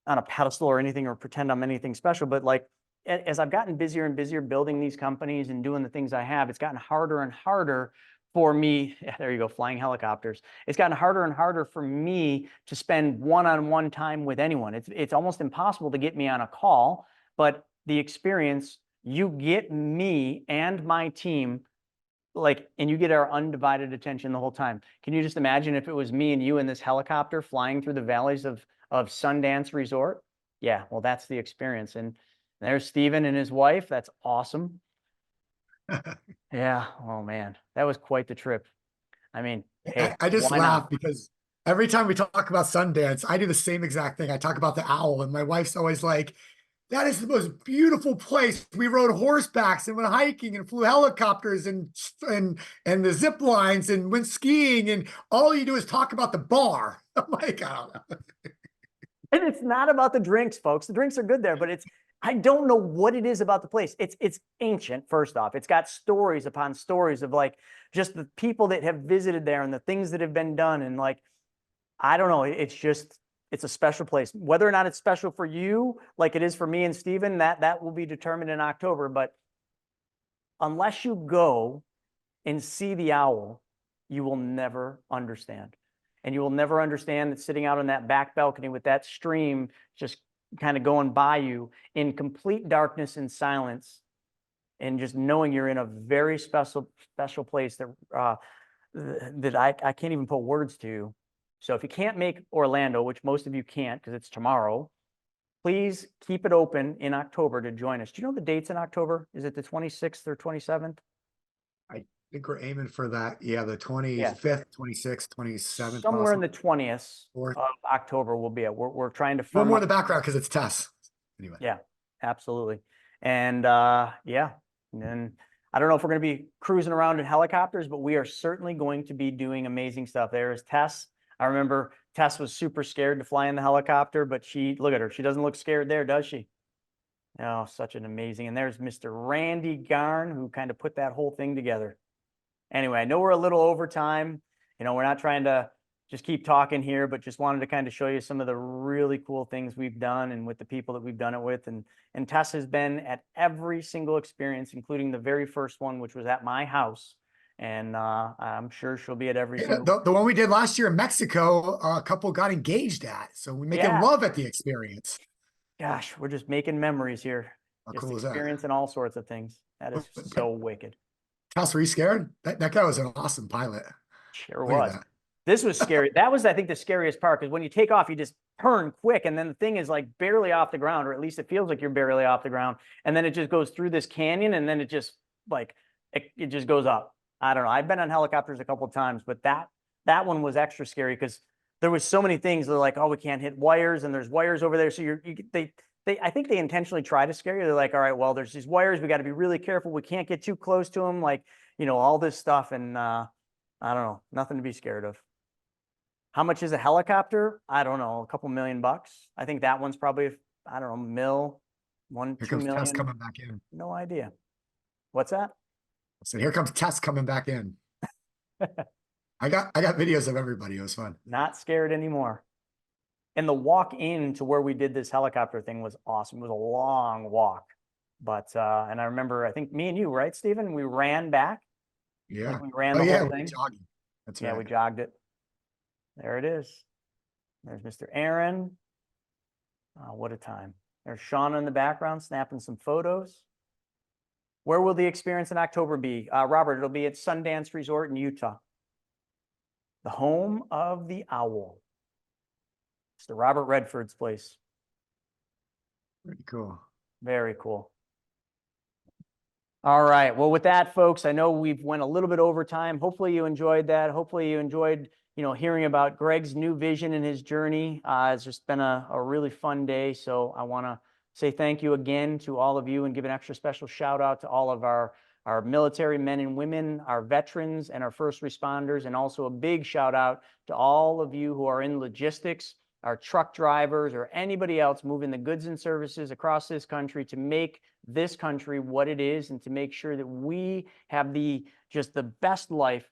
on a pedestal or anything or pretend I'm anything special, but like, as I've gotten busier and busier building these companies and doing the things I have, it's gotten harder and harder for me. Yeah, there you go, flying helicopters. It's gotten harder and harder for me to spend one-on-one time with anyone. It's almost impossible to get me on a call, but the experience, you get me and my team, like, and you get our undivided attention the whole time. Can you just imagine if it was me and you in this helicopter flying through the valleys of Sundance Resort? Yeah, well, that's the experience. And there's Steven and his wife. That's awesome. Yeah. Oh man, that was quite the trip. I mean, hey, I just why laugh not? because every time we talk about Sundance, I do the same exact thing. I talk about the owl, and my wife's always like, that is the most beautiful place. We rode horsebacks and went hiking and flew helicopters and the zip lines and went skiing, and all you do is talk about the bar. I'm like, I don't know. And it's not about the drinks, folks. The drinks are good there, but I don't know what it is about the place. It's ancient, first off. It's got stories upon stories of like just the people that have visited there and the things that have been done. And like, I don't know, it's a special place. Whether or not it's special for you, like it is for me and Steven, that will be determined in October. But unless you go and see the owl, you will never understand. And you will never understand that sitting out on that back balcony with that stream just kind of going by you in complete darkness and silence, and just knowing you're in a very special place that I can't even put words to. So if you can't make Orlando, which most of you can't because it's tomorrow, please keep it open in October to join us. Do you know the dates in October? Is it the 26th or 27th? I think we're aiming for that. Yeah, the 25th, 26th, 27th, Somewhere in possible. the 20th Or of October will be it. We're trying to one firm more up. in the background because it's Tess. Anyway. Yeah, absolutely. And yeah, and then I don't know if we're going to be cruising around in helicopters, but we are certainly going to be doing amazing stuff. There is Tess. I remember Tess was super scared to fly in the helicopter, but look at her. She doesn't look scared there, does she? Oh, such an amazing. And there's Mr. Randy Garn, who kind of put that whole thing together. Anyway, I know we're a little over time. You know, we're not trying to just keep talking here, but just wanted to kind of show you some of the really cool things we've done and with the people that we've done it with. And Tess has been at every single experience, including the very first one, which was at my house. And I'm sure she'll be at every single. The one we did last year in Mexico, a couple got engaged at. So we making Yeah. love at the experience. Gosh, we're just making memories here. How Just cool is that? experiencing all sorts of things. That is so wicked. Tess, were you scared? That guy was an awesome pilot. Sure Look at was. that. This was scary. That was, I think, the scariest part, because when you take off, you just turn quick, and then the thing is like barely off the ground, or at least it feels like you're barely off the ground. And then it just goes through this canyon, and then it just like it just goes up. I don't know. I've been on helicopters a couple of times, but that one was extra scary because there was so many things. They're like, oh, we can't hit wires, and there's wires over there. So I think they intentionally try to scare you. They're like, all right, well, there's these wires. We got to be really careful. We can't get too close to them. Like, you know, all this stuff. And I don't know, nothing to be scared of. How much is a helicopter? I don't know, a couple $1,000,000. I think that one's probably, I don't know, Here 2 comes Tess million. coming back in. No idea. What's that? So here comes Tess coming back in. I got videos of everybody. It was fun. Not scared anymore. And the walk in to where we did this helicopter thing was awesome. It was a long walk. But and I remember, I think me and you, right, Steven? We ran back. Yeah. Like we ran the whole thing. Jogging. That's Yeah, right. we jogged it. There it is. There's Mr. Aaron. What a time. There's Shauna in the background snapping some photos. Where will the experience in October be? Robert, it'll be at Sundance Resort in Utah. The home of the owl. It's the Robert Redford's place. Pretty cool. Very cool. All right. Well, with that, folks, I know we've went a little bit over time. Hopefully you enjoyed that. Hopefully you enjoyed, you know, hearing about Greg's new vision and his journey. It's just been a really fun day. So I want to say thank you again to all of you and give an extra special shout out to all of our military men and women, our veterans and our first responders, and also a big shout out to all of you who are in logistics, our truck drivers, or anybody else moving the goods and services across this country to make this country what it is and to make sure that we have just the best life.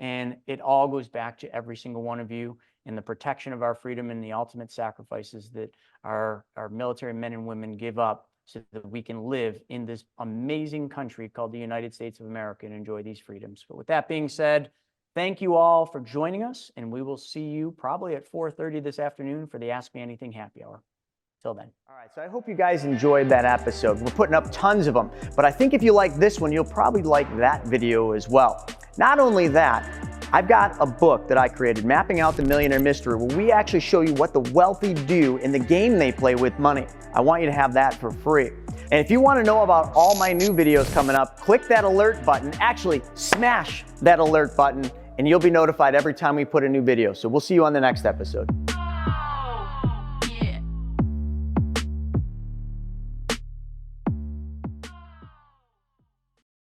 And it all goes back to every single one of you and the protection of our freedom and the ultimate sacrifices that our military men and women give up so that we can live in this amazing country called the United States of America and enjoy these freedoms. But with that being said, thank you all for joining us, and we will see you probably at 4:30 this afternoon for the Ask Me Anything happy hour. Till then. All right, so I hope you guys enjoyed that episode. We're putting up tons of them, but I think if you like this one, you'll probably like that video as well. Not only that, I've got a book that I created, Mapping Out the Millionaire Mystery, where we actually show you what the wealthy do in the game they play with money. I want you to have that for free. And if you want to know about all my new videos coming up, click that alert button. Actually, smash that alert button, and you'll be notified every time we put a new video. So we'll see you on the next episode.